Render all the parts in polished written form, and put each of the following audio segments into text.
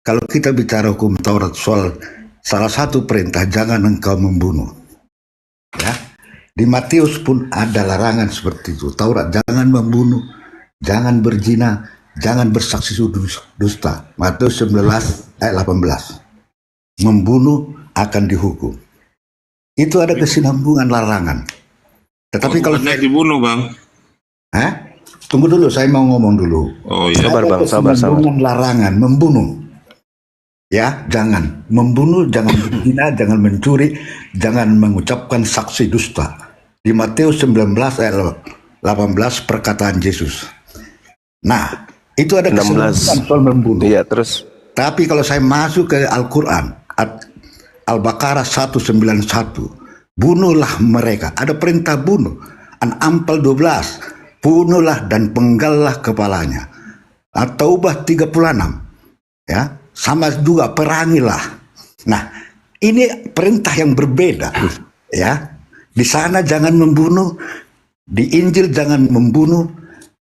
kalau kita bicara hukum Taurat soal salah satu perintah, jangan engkau membunuh. Ya, di Matius pun ada larangan seperti itu. Taurat, jangan membunuh, jangan berzina, jangan bersaksi dusta. Matius 19 ayat 18. Membunuh akan dihukum. Itu ada kesinambungan larangan. Tetapi kalau dibunuh, Bang. Tunggu dulu, saya mau ngomong dulu. Oh iya. Sabar, Bang, sabar. Larangan membunuh. Ya, jangan membunuh, jangan berzina, jangan mencuri, jangan mengucapkan saksi dusta. Di Matius 19 ayat 18 perkataan Yesus. Nah, itu ada kesimpulan soal membunuh. Iya, terus. Tapi kalau saya masuk ke Al-Quran, Al-Baqarah 191, bunuhlah mereka. Ada perintah bunuh. An-Anfal 12, bunuhlah dan penggallah kepalanya. At-Taubah 36, ya, sama juga perangilah. Nah, ini perintah yang berbeda, ya. Di sana jangan membunuh, di Injil jangan membunuh,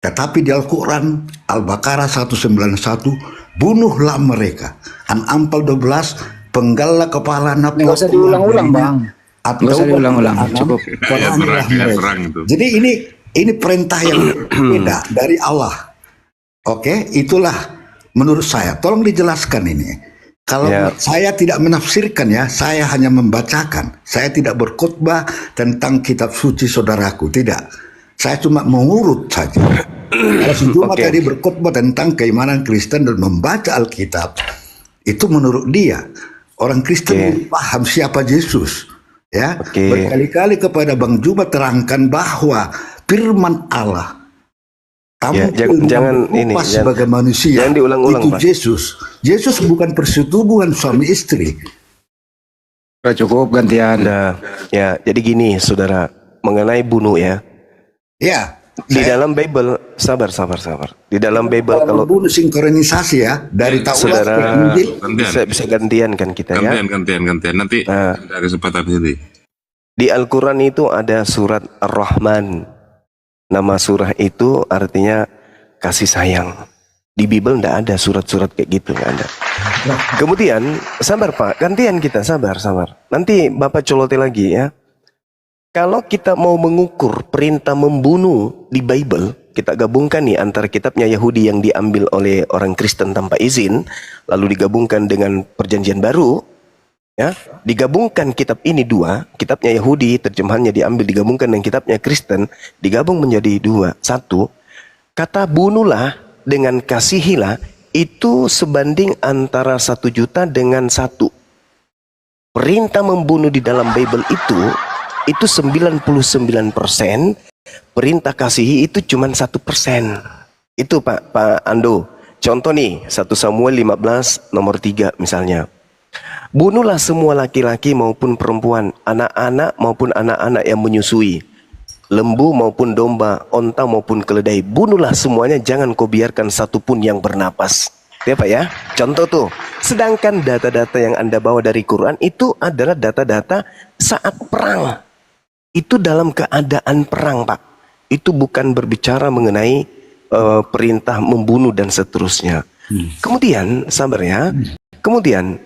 tetapi di Al-Quran Al-Baqarah 191, bunuhlah mereka. An-Anfal 12, penggallah kepala nafsu. Nggak usah diulang-ulang, Bang. Nggak usah diulang-ulang, cukup. Perang itu. Jadi ini perintah yang beda dari Allah. Oke, itulah menurut saya. Tolong dijelaskan ini. Kalau saya tidak menafsirkan, ya, saya hanya membacakan. Saya tidak berkhotbah tentang kitab suci saudaraku, tidak. Saya cuma mengurut saja. Kalau Jumat tadi berkhotbah tentang keimanan Kristen dan membaca Alkitab, itu menurut dia orang Kristen paham siapa Yesus. Ya, berkali-kali kepada Bang Juba terangkan bahwa firman Allah jangan ini sebagai manusia, jangan diulang-ulang, itu Pak. Yesus bukan persetubuhan suami istri. Cukup gantian. Ya, jadi gini, saudara, mengenai bunuh, ya. Ya. Di dalam Bible, sabar. Di dalam Bible kalau bunuh sinkronisasi, ya, dari Taurat ke Injil. Bisa gantian kan kita, ya. Gantian. Nanti ada kesempatan ini. Di Al-Quran itu ada surat Ar-Rahman. Nama surah itu artinya kasih sayang. Di Bible tidak ada surat-surat kayak gitu, nggak ada. Kemudian, sabar Pak, gantian kita, sabar. Nanti Bapak coloti lagi, ya. Kalau kita mau mengukur perintah membunuh di Bible, kita gabungkan nih antara kitabnya Yahudi yang diambil oleh orang Kristen tanpa izin, lalu digabungkan dengan Perjanjian Baru, ya, digabungkan kitab ini dua, kitabnya Yahudi terjemahannya diambil digabungkan dengan kitabnya Kristen, digabung menjadi dua. Satu, kata bunuhlah dengan kasihilah itu sebanding antara 1 juta dengan 1. Perintah membunuh di dalam Bible itu 99%, perintah kasihi itu cuma 1%. Itu Pak Ando. Contoh nih, 1 Samuel 15 nomor 3 misalnya. Bunuhlah semua laki-laki maupun perempuan, anak-anak maupun anak-anak yang menyusui, lembu maupun domba, onta maupun keledai. Bunuhlah semuanya, jangan kau biarkan satu pun yang bernapas. Ya Pak, ya. Contoh tuh. Sedangkan data-data yang Anda bawa dari Quran itu adalah data-data saat perang. Itu dalam keadaan perang, Pak. Itu bukan berbicara mengenai perintah membunuh dan seterusnya. Kemudian, sabar ya. Kemudian,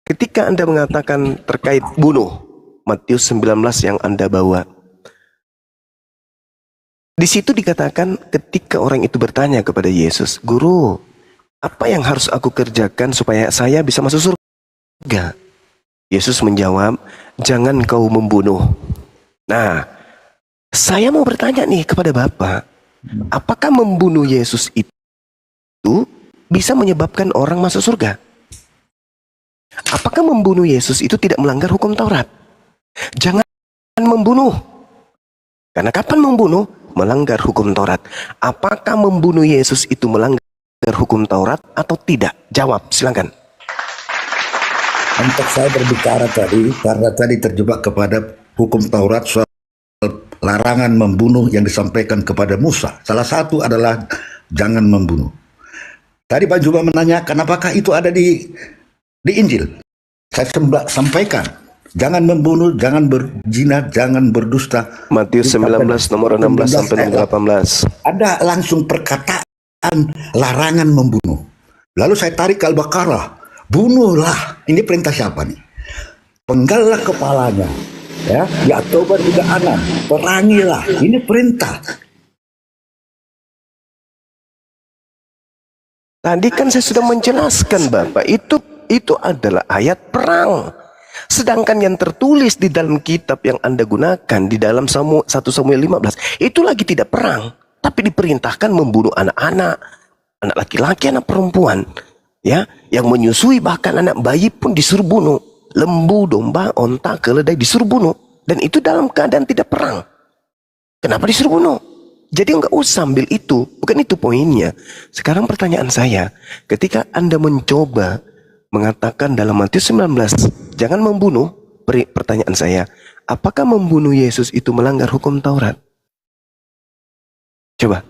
ketika Anda mengatakan terkait bunuh, Matius 19 yang Anda bawa, di situ dikatakan ketika orang itu bertanya kepada Yesus, "Guru, apa yang harus aku kerjakan supaya saya bisa masuk surga?" Yesus menjawab, "Jangan kau membunuh." Nah, saya mau bertanya nih kepada Bapak, apakah membunuh Yesus itu bisa menyebabkan orang masuk surga? Apakah membunuh Yesus itu tidak melanggar hukum Taurat? Jangan membunuh. Karena kapan membunuh? Melanggar hukum Taurat. Apakah membunuh Yesus itu melanggar hukum Taurat atau tidak? Jawab, silakan. Untuk saya berbicara tadi, karena tadi terjebak kepada hukum Taurat soal larangan membunuh yang disampaikan kepada Musa. Salah satu adalah jangan membunuh. Tadi Pak Juba menanyakan apakah itu ada di Injil. Saya sampaikan, jangan membunuh, jangan berzina, jangan berdusta. Matius 19 nomor 16 sampai 18. Ada langsung perkataan larangan membunuh. Lalu saya tarik ke Al-Baqarah. Bunuhlah. Ini perintah siapa nih? Penggallah kepalanya. Ya, ya Tobat 36. Perangilah. Ini perintah. Tadi kan saya sudah menjelaskan Bapak, itu adalah ayat perang. Sedangkan yang tertulis di dalam kitab yang Anda gunakan di dalam 1 Samuel 15 itu lagi tidak perang, tapi diperintahkan membunuh anak-anak, anak laki-laki, anak perempuan, ya, yang menyusui, bahkan anak bayi pun disuruh bunuh. Lembu, domba, onta, keledai disuruh bunuh, dan itu dalam keadaan tidak perang. Kenapa disuruh bunuh? Jadi enggak usah ambil itu, bukan itu poinnya. Sekarang pertanyaan saya, ketika Anda mencoba mengatakan dalam Matius 19, jangan membunuh, pertanyaan saya, apakah membunuh Yesus itu melanggar hukum Taurat? Coba,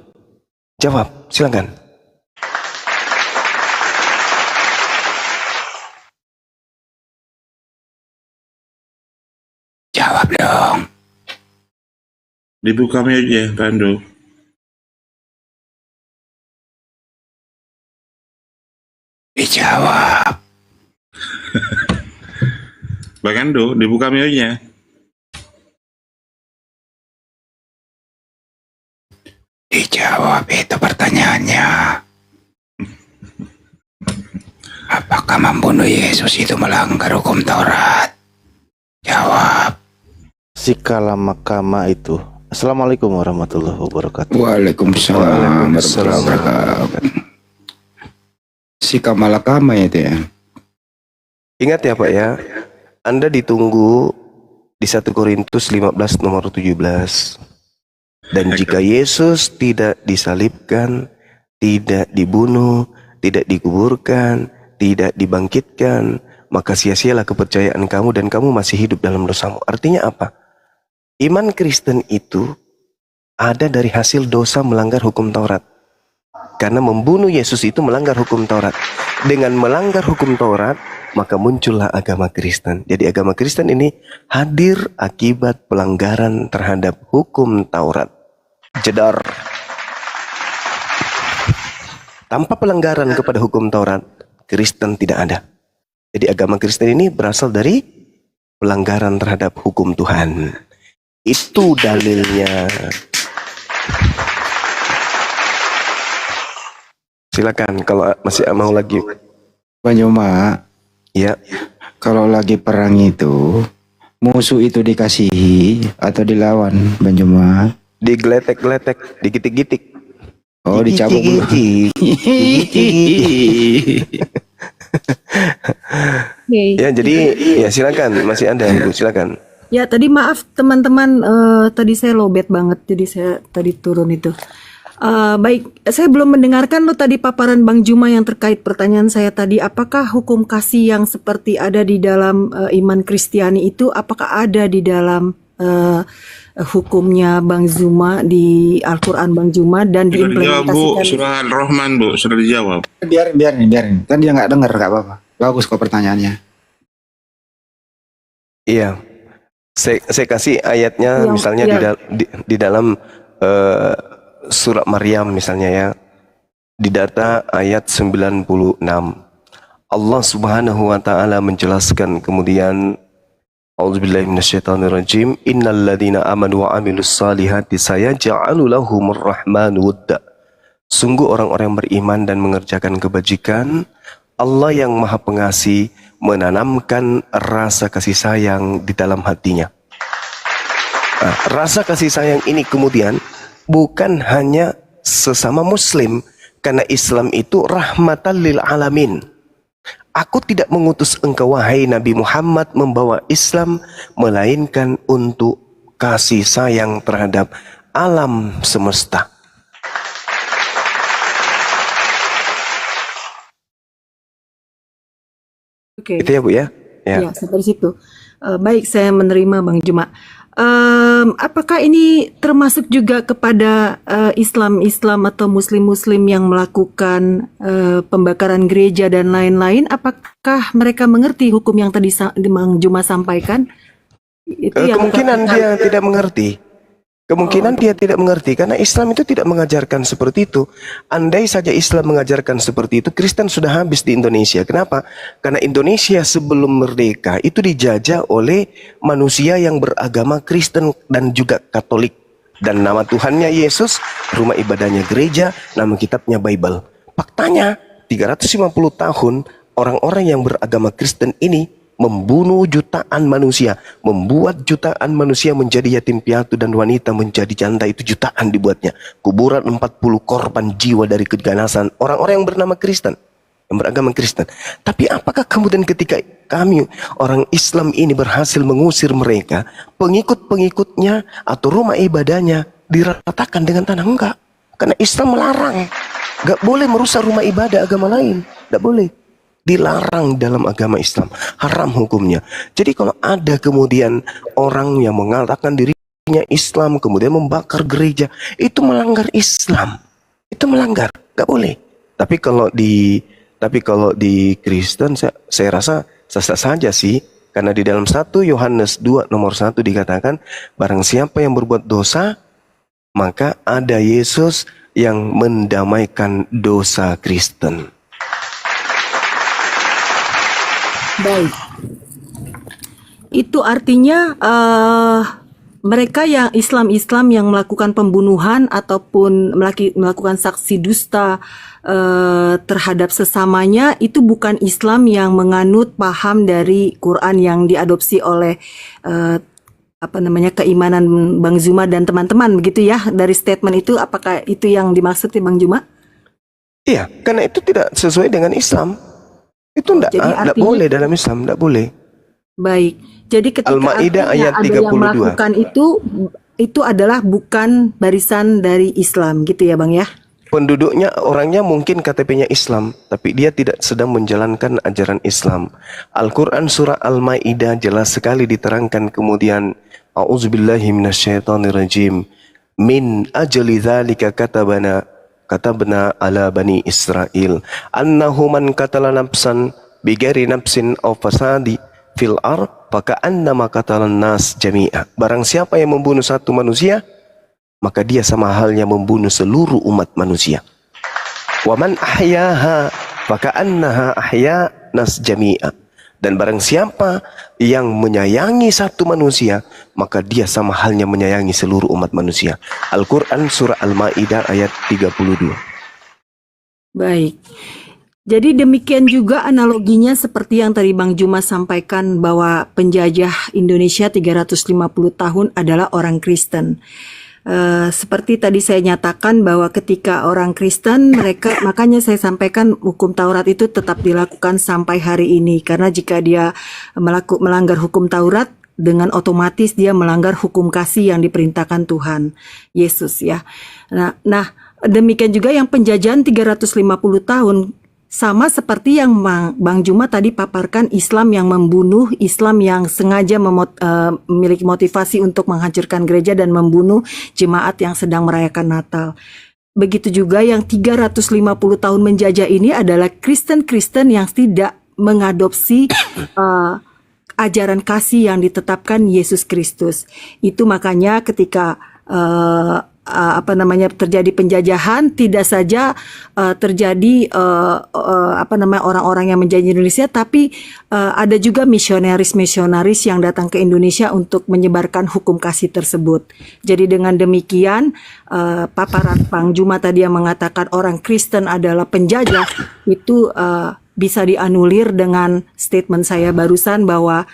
jawab, silakan. Jawab dong. Dibuka aja, Pandu. Dijawab. Bang Ando, dibuka mionya. Dijawab itu pertanyaannya. Apakah membunuh Yesus itu melanggar hukum Taurat? Jawab. Sikala makama itu. Assalamualaikum warahmatullahi wabarakatuh. Waalaikumsalam warahmatullahi wabarakatuh. Sikap malakama itu ya. Ingat ya Pak ya, Anda ditunggu di 1 Korintus 15 nomor 17. Dan jika Yesus tidak disalibkan, tidak dibunuh, tidak dikuburkan, tidak dibangkitkan, maka sia-sialah kepercayaan kamu dan kamu masih hidup dalam dosamu. Artinya apa? Iman Kristen itu ada dari hasil dosa melanggar hukum Taurat. Karena membunuh Yesus itu melanggar hukum Taurat. Dengan melanggar hukum Taurat, maka muncullah agama Kristen. Jadi agama Kristen ini hadir akibat pelanggaran terhadap hukum Taurat. Jedar. Tanpa pelanggaran kepada hukum Taurat, Kristen tidak ada. Jadi agama Kristen ini berasal dari pelanggaran terhadap hukum Tuhan. Itu dalilnya. Silakan kalau masih mau lagi. Bang Joma, Ya, kalau lagi perang itu, musuh itu dikasihi atau dilawan, Bang Joma? digeletek-geletek, digitik-gitik. Oh, dicabut. Ya, jadi ya silakan, masih ada, Bu, silakan. Ya, tadi maaf teman-teman, tadi saya lowbat banget, jadi saya tadi turun itu. Baik, saya belum mendengarkan lo tadi paparan Bang Juma yang terkait pertanyaan saya tadi. Apakah hukum kasih yang seperti ada di dalam iman Kristiani itu, apakah ada di dalam hukumnya Bang Juma di Al-Quran Bang Juma dan Sudah dijawab, Bu. diimplementasikan? Surah Al-Rahman, Bu. Sudah dijawab. Biarin. Kan dia nggak dengar, nggak apa-apa. Bagus kok pertanyaannya. Iya, saya kasih ayatnya, misalnya di dalam surat Maryam misalnya ya, di data ayat 96 Allah Subhanahu wa taala menjelaskan kemudian, A'udzubillahi minasyaitonirrajim, innalladzina amanu wa amilus salihati sayaj'alu lahumur rahmanu wudda. Sungguh orang-orang yang beriman dan mengerjakan kebajikan, Allah yang Maha Pengasih menanamkan rasa kasih sayang di dalam hatinya. Nah, rasa kasih sayang ini kemudian bukan hanya sesama muslim, karena Islam itu rahmatan lil alamin. Aku tidak mengutus engkau wahai Nabi Muhammad membawa Islam, melainkan untuk kasih sayang terhadap alam semesta. Oke. Itu ya Bu ya? Ya, sampai situ. Baik, saya menerima Bang Juma. Apakah ini termasuk juga kepada Islam atau Muslim yang melakukan pembakaran gereja dan lain-lain? Apakah mereka mengerti hukum yang tadi Bang Juma sampaikan? Itu yang kemungkinan dia tidak mengerti. Kemungkinan dia tidak mengerti karena Islam itu tidak mengajarkan seperti itu. Andai saja Islam mengajarkan seperti itu, Kristen sudah habis di Indonesia. Kenapa? Karena Indonesia sebelum merdeka itu dijajah oleh manusia yang beragama Kristen dan juga Katolik. Dan nama Tuhannya Yesus, rumah ibadahnya gereja, nama kitabnya Bible. Faktanya 350 tahun orang-orang yang beragama Kristen ini membunuh jutaan manusia, membuat jutaan manusia menjadi yatim piatu dan wanita menjadi janda, itu jutaan dibuatnya. Kuburan 40 korban jiwa dari keganasan orang-orang yang bernama Kristen, yang beragama Kristen. Tapi apakah kemudian ketika kami orang Islam ini berhasil mengusir mereka, pengikut-pengikutnya atau rumah ibadahnya diratakan dengan tanah? Enggak. Karena Islam melarang. Enggak boleh merusak rumah ibadah agama lain. Enggak boleh. Dilarang dalam agama Islam, haram hukumnya. Jadi kalau ada kemudian orang yang mengatakan dirinya Islam kemudian membakar gereja, itu melanggar Islam, itu melanggar, nggak boleh. Tapi kalau di Kristen saya rasa sah-sah saja sih, karena di dalam 1 Yohanes 2 nomor 1 dikatakan, barang siapa yang berbuat dosa, maka ada Yesus yang mendamaikan dosa Kristen. Baik. Itu artinya mereka yang Islam yang melakukan pembunuhan ataupun melakukan saksi dusta terhadap sesamanya, itu bukan Islam yang menganut paham dari Quran yang diadopsi oleh keimanan Bang Zuma dan teman-teman, begitu ya, dari statement itu. Apakah itu yang dimaksud ya Bang Zuma? Iya, karena itu tidak sesuai dengan Islam. Itu tidak boleh dalam Islam, tidak boleh. Baik, jadi ketika Al-Maidah ayat ada 32. yang melakukan itu adalah bukan barisan dari Islam, gitu ya Bang ya? Penduduknya, orangnya mungkin KTP-nya Islam, tapi dia tidak sedang menjalankan ajaran Islam. Al-Quran surah Al-Maidah jelas sekali diterangkan kemudian, A'udzubillahi minasyaitonirrajim, min ajli dzalika katabna ala bani Israel annahu man qatala nafsan bighairi nafsin aw fasadi fil ard faka'annama qatalan nas jami'a. Barang siapa yang membunuh satu manusia, maka dia sama halnya membunuh seluruh umat manusia. Wa man ahyaha faka'annaha ahya nas jami'a. Dan barang siapa yang menyayangi satu manusia, maka dia sama halnya menyayangi seluruh umat manusia. Al-Quran surah Al-Maidah ayat 32. Baik. Jadi demikian juga analoginya seperti yang tadi Bang Juma sampaikan, bahwa penjajah Indonesia 350 tahun adalah orang Kristen. Seperti tadi saya nyatakan bahwa ketika orang Kristen, makanya saya sampaikan hukum Taurat itu tetap dilakukan sampai hari ini, karena jika dia melanggar hukum Taurat, dengan otomatis dia melanggar hukum kasih yang diperintahkan Tuhan Yesus ya. Nah, demikian juga yang penjajahan 350 tahun, sama seperti yang Bang Juma tadi paparkan, Islam yang membunuh, Islam yang sengaja memiliki motivasi untuk menghancurkan gereja dan membunuh jemaat yang sedang merayakan Natal. Begitu juga yang 350 tahun menjajah ini adalah Kristen-Kristen yang tidak mengadopsi ajaran kasih yang ditetapkan Yesus Kristus. Itu makanya ketika terjadi penjajahan, tidak saja terjadi orang-orang yang menjajah Indonesia, tapi ada juga misionaris yang datang ke Indonesia untuk menyebarkan hukum kasih tersebut. Jadi dengan demikian paparan Bang Juma tadi yang mengatakan orang Kristen adalah penjajah, itu bisa dianulir dengan statement saya barusan bahwa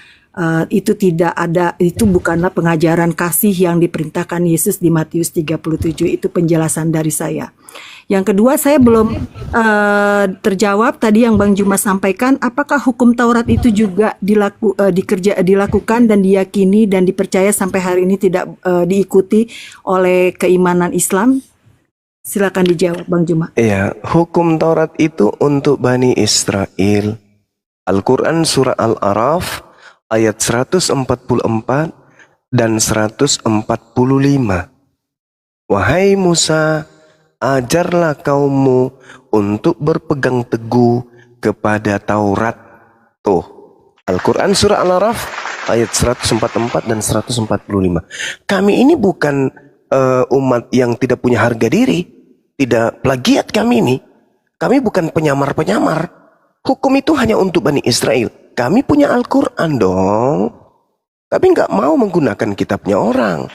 itu tidak ada, itu bukanlah pengajaran kasih yang diperintahkan Yesus di Matius 37. Itu penjelasan dari saya. Yang kedua, saya belum terjawab tadi yang Bang Juma sampaikan, apakah hukum Taurat itu juga dilakukan dan diyakini dan dipercaya sampai hari ini tidak diikuti oleh keimanan Islam? Silakan dijawab Bang Juma. Iya, hukum Taurat itu untuk Bani Israel. Al-Quran surah Al-A'raf ayat 144 dan 145. Wahai Musa, ajarlah kaummu untuk berpegang teguh kepada Taurat. Tuh, Al-Quran surah Al-A'raf ayat 144 dan 145. Kami ini bukan umat yang tidak punya harga diri, tidak plagiat kami ini. Kami bukan penyamar-penyamar. Hukum itu hanya untuk Bani Israel. Kami punya Al-Quran dong. Tapi nggak mau menggunakan kitabnya orang.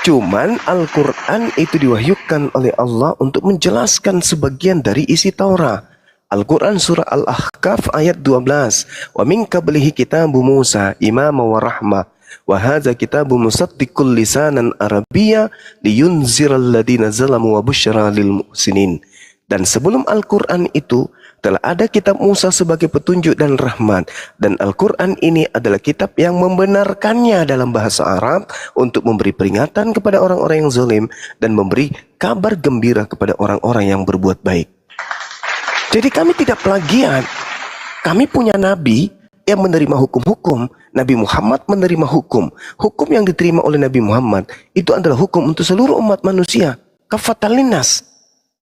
Cuman Al-Quran itu diwahyukan oleh Allah untuk menjelaskan sebagian dari isi Taurat. Al-Quran surah Al-Ahqaf ayat 12. Wa min qablihi kitabu Musa imama wa rahmah. Wa hadza kitabu musaddiqul lisanan arabiyya liyunziral ladina zalamu wa busyra lil muhsinin. Dan sebelum Al-Quran itu telah ada kitab Musa sebagai petunjuk dan rahmat. Dan Al-Quran ini adalah kitab yang membenarkannya dalam bahasa Arab untuk memberi peringatan kepada orang-orang yang zalim dan memberi kabar gembira kepada orang-orang yang berbuat baik. Jadi kami tidak plagiat. Kami punya nabi yang menerima hukum-hukum. Nabi Muhammad menerima hukum. Hukum yang diterima oleh Nabi Muhammad itu adalah hukum untuk seluruh umat manusia. Kafatan linnas.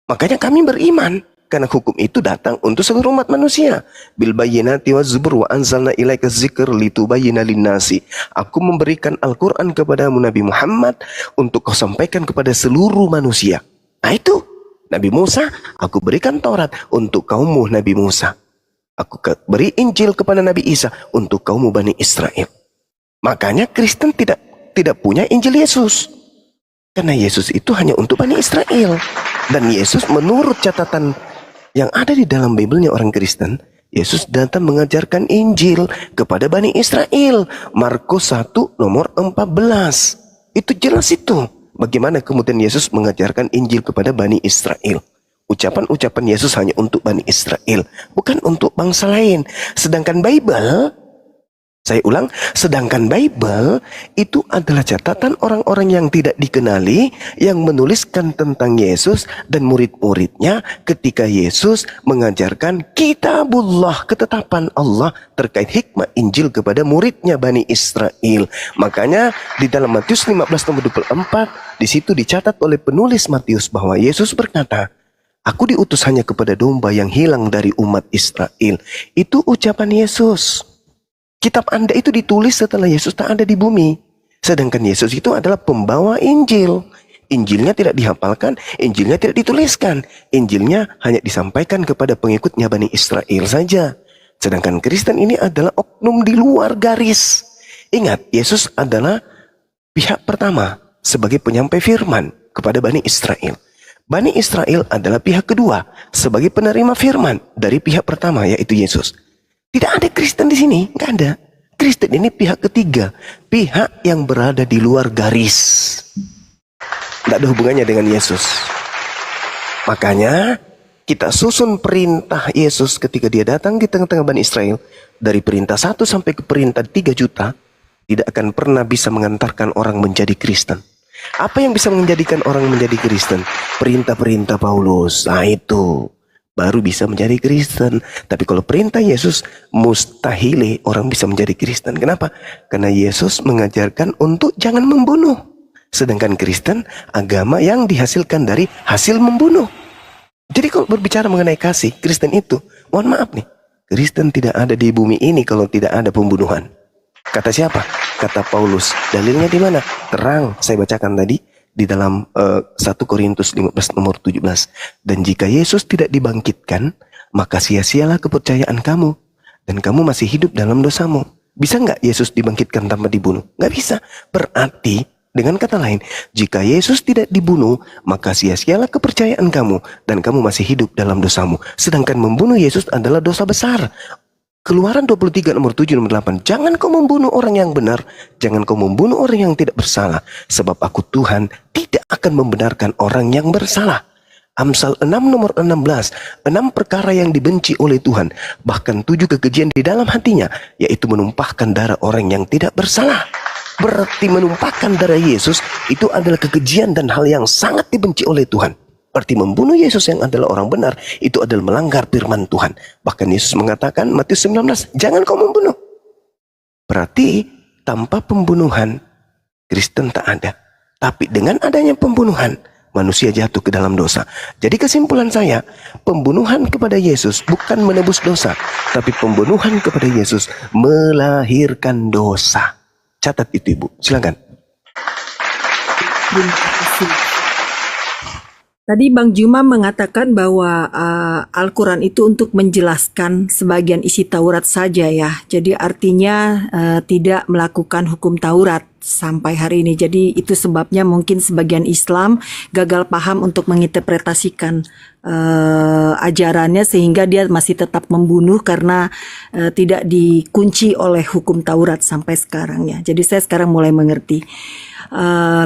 Makanya kami beriman. Karena hukum itu datang untuk seluruh umat manusia. Bil bayyinati waz zubur wa anzalna ilaika dzikr litubayyana linnasi. Aku memberikan Al-Quran kepadamu Nabi Muhammad untuk kau sampaikan kepada seluruh manusia. Nah itu. Nabi Musa, aku berikan Taurat untuk kaummu Nabi Musa. Aku beri Injil kepada Nabi Isa untuk kaum Bani Israel. Makanya Kristen tidak punya Injil Yesus. Karena Yesus itu hanya untuk Bani Israel. Dan Yesus menurut catatan yang ada di dalam Bible-nya orang Kristen, Yesus datang mengajarkan Injil kepada Bani Israel. Markus 1 nomor 14. Itu jelas itu. Bagaimana kemudian Yesus mengajarkan Injil kepada Bani Israel. Ucapan-ucapan Yesus hanya untuk Bani Israel, bukan untuk bangsa lain. Sedangkan Bible, saya ulang, sedangkan Bible itu adalah catatan orang-orang yang tidak dikenali yang menuliskan tentang Yesus dan murid-muridnya ketika Yesus mengajarkan kitabullah, ketetapan Allah terkait hikmah Injil kepada muridnya Bani Israel. Makanya di dalam Matius 15 nomor 24 di situ dicatat oleh penulis Matius bahwa Yesus berkata, aku diutus hanya kepada domba yang hilang dari umat Israel. Itu ucapan Yesus. Kitab Anda itu ditulis setelah Yesus tak ada di bumi. Sedangkan Yesus itu adalah pembawa Injil. Injilnya tidak dihafalkan, Injilnya tidak dituliskan. Injilnya hanya disampaikan kepada pengikutnya Bani Israel saja. Sedangkan Kristen ini adalah oknum di luar garis. Ingat, Yesus adalah pihak pertama sebagai penyampai firman kepada Bani Israel. Bani Israel adalah pihak kedua sebagai penerima firman dari pihak pertama, yaitu Yesus. Tidak ada Kristen di sini, nggak ada. Kristen ini pihak ketiga, pihak yang berada di luar garis. Tidak ada hubungannya dengan Yesus. Makanya kita susun perintah Yesus ketika dia datang di tengah-tengah Bani Israel. Dari perintah 1 sampai ke perintah 3 juta, tidak akan pernah bisa mengantarkan orang menjadi Kristen. Apa yang bisa menjadikan orang menjadi Kristen? Perintah-perintah Paulus. Nah itu baru bisa menjadi Kristen. Tapi kalau perintah Yesus, mustahil orang bisa menjadi Kristen. Kenapa? Karena Yesus mengajarkan untuk jangan membunuh. Sedangkan Kristen, agama yang dihasilkan dari hasil membunuh. Jadi kalau berbicara mengenai kasih, Kristen itu, mohon maaf nih, Kristen tidak ada di bumi ini kalau tidak ada pembunuhan. Kata siapa? Kata Paulus. Dalilnya di mana? Terang, saya bacakan tadi. Di dalam 1 Korintus 15 nomor 17. Dan jika Yesus tidak dibangkitkan, maka sia-sialah kepercayaan kamu. Dan kamu masih hidup dalam dosamu. Bisa nggak Yesus dibangkitkan tanpa dibunuh? Nggak bisa. Berarti, dengan kata lain, jika Yesus tidak dibunuh, maka sia-sialah kepercayaan kamu. Dan kamu masih hidup dalam dosamu. Sedangkan membunuh Yesus adalah dosa besar. Keluaran 23 nomor 7 nomor 8. Jangan kau membunuh orang yang benar. Jangan kau membunuh orang yang tidak bersalah. Sebab aku Tuhan tidak akan membenarkan orang yang bersalah. Amsal 6 nomor 16. 6 perkara yang dibenci oleh Tuhan. Bahkan 7 kekejian di dalam hatinya. Yaitu menumpahkan darah orang yang tidak bersalah. Berarti menumpahkan darah Yesus itu adalah kekejian dan hal yang sangat dibenci oleh Tuhan. Berarti membunuh Yesus yang adalah orang benar itu adalah melanggar firman Tuhan. Bahkan Yesus mengatakan Matius 19, jangan kau membunuh. Berarti tanpa pembunuhan Kristen tak ada. Tapi dengan adanya pembunuhan manusia jatuh ke dalam dosa. Jadi kesimpulan saya, pembunuhan kepada Yesus bukan menebus dosa, tapi pembunuhan kepada Yesus melahirkan dosa. Catat itu Ibu, silakan. kasih. Tadi Bang Juma mengatakan bahwa Al-Quran itu untuk menjelaskan sebagian isi Taurat saja ya. Jadi artinya tidak melakukan hukum Taurat sampai hari ini. Jadi itu sebabnya mungkin sebagian Islam gagal paham untuk menginterpretasikan ajarannya sehingga dia masih tetap membunuh karena tidak dikunci oleh hukum Taurat sampai sekarang ya. Jadi saya sekarang mulai mengerti.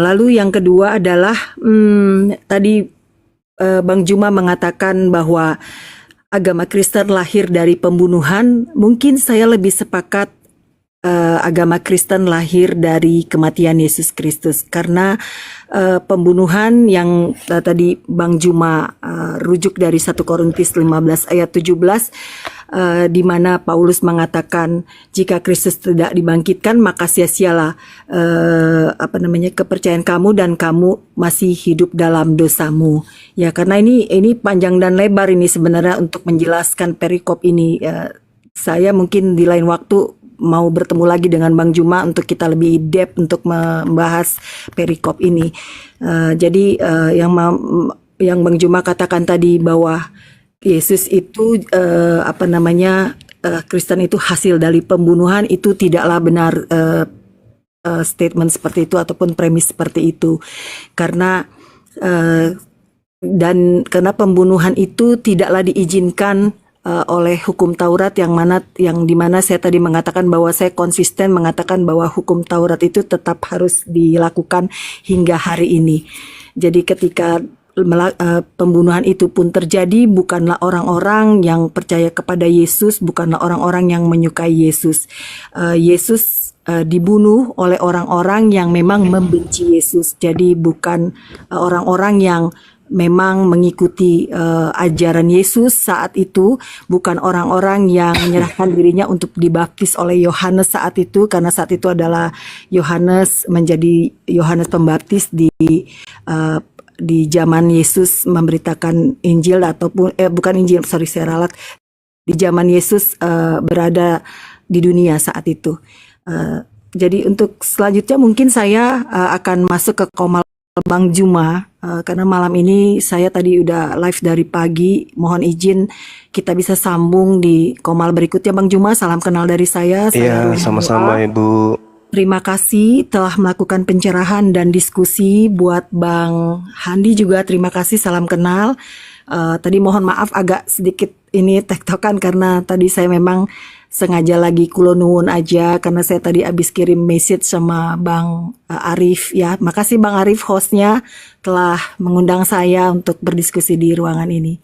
Lalu yang kedua adalah tadi Bang Juma mengatakan bahwa agama Kristen lahir dari pembunuhan. Mungkin saya lebih sepakat agama Kristen lahir dari kematian Yesus Kristus, karena pembunuhan yang tadi Bang Juma rujuk dari 1 Korintus 15 ayat 17 di mana Paulus mengatakan jika Kristus tidak dibangkitkan maka sia-sialah kepercayaan kamu dan kamu masih hidup dalam dosamu. Ya, karena ini panjang dan lebar ini sebenarnya untuk menjelaskan perikop ini. Saya mungkin di lain waktu mau bertemu lagi dengan Bang Juma untuk kita lebih depth untuk membahas perikop ini. Jadi yang Bang Juma katakan tadi bahwa Yesus itu Kristen itu hasil dari pembunuhan, itu tidaklah benar statement seperti itu ataupun premis seperti itu, karena pembunuhan itu tidaklah diizinkan oleh hukum Taurat yang dimana saya tadi mengatakan bahwa saya konsisten mengatakan bahwa hukum Taurat itu tetap harus dilakukan hingga hari ini. Jadi ketika pembunuhan itu pun terjadi, bukanlah orang-orang yang percaya kepada Yesus, bukanlah orang-orang yang menyukai Yesus. Yesus dibunuh oleh orang-orang yang memang membenci Yesus. Jadi bukan orang-orang yang memang mengikuti ajaran Yesus saat itu, bukan orang-orang yang menyerahkan dirinya untuk dibaptis oleh Yohanes saat itu, karena saat itu adalah Yohanes menjadi Yohanes Pembaptis di zaman Yesus memberitakan Injil ataupun bukan Injil, saya ralat, di zaman Yesus berada di dunia saat itu. Jadi untuk selanjutnya mungkin saya akan masuk ke komal Bang Juma, karena malam ini saya tadi udah live dari pagi. Mohon izin kita bisa sambung di komal berikutnya. Bang Juma, salam kenal dari saya. Iya, sama-sama Ibu. Terima kasih telah melakukan pencerahan dan diskusi. Buat Bang Handi juga terima kasih, salam kenal. Tadi mohon maaf agak sedikit ini tektokan karena tadi saya memang sengaja lagi kulo nuwun aja karena saya tadi habis kirim message sama Bang Arif ya. Makasih Bang Arif hostnya telah mengundang saya untuk berdiskusi di ruangan ini.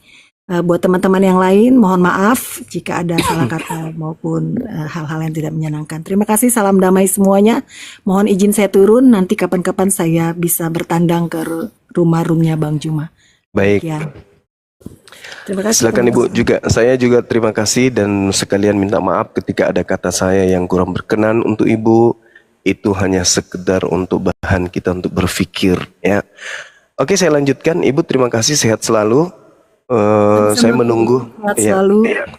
Buat teman-teman yang lain, mohon maaf jika ada salah kata maupun hal-hal yang tidak menyenangkan. Terima kasih, salam damai semuanya. Mohon izin saya turun, nanti kapan-kapan saya bisa bertandang ke rumah-rumahnya Bang Juma. Baik. Ya. Terima kasih. Silakan Ibu juga. Saya juga terima kasih dan sekalian minta maaf ketika ada kata saya yang kurang berkenan untuk Ibu. Itu hanya sekedar untuk bahan kita untuk berpikir ya. Oke, saya lanjutkan. Ibu terima kasih, sehat selalu. Saya menunggu ya,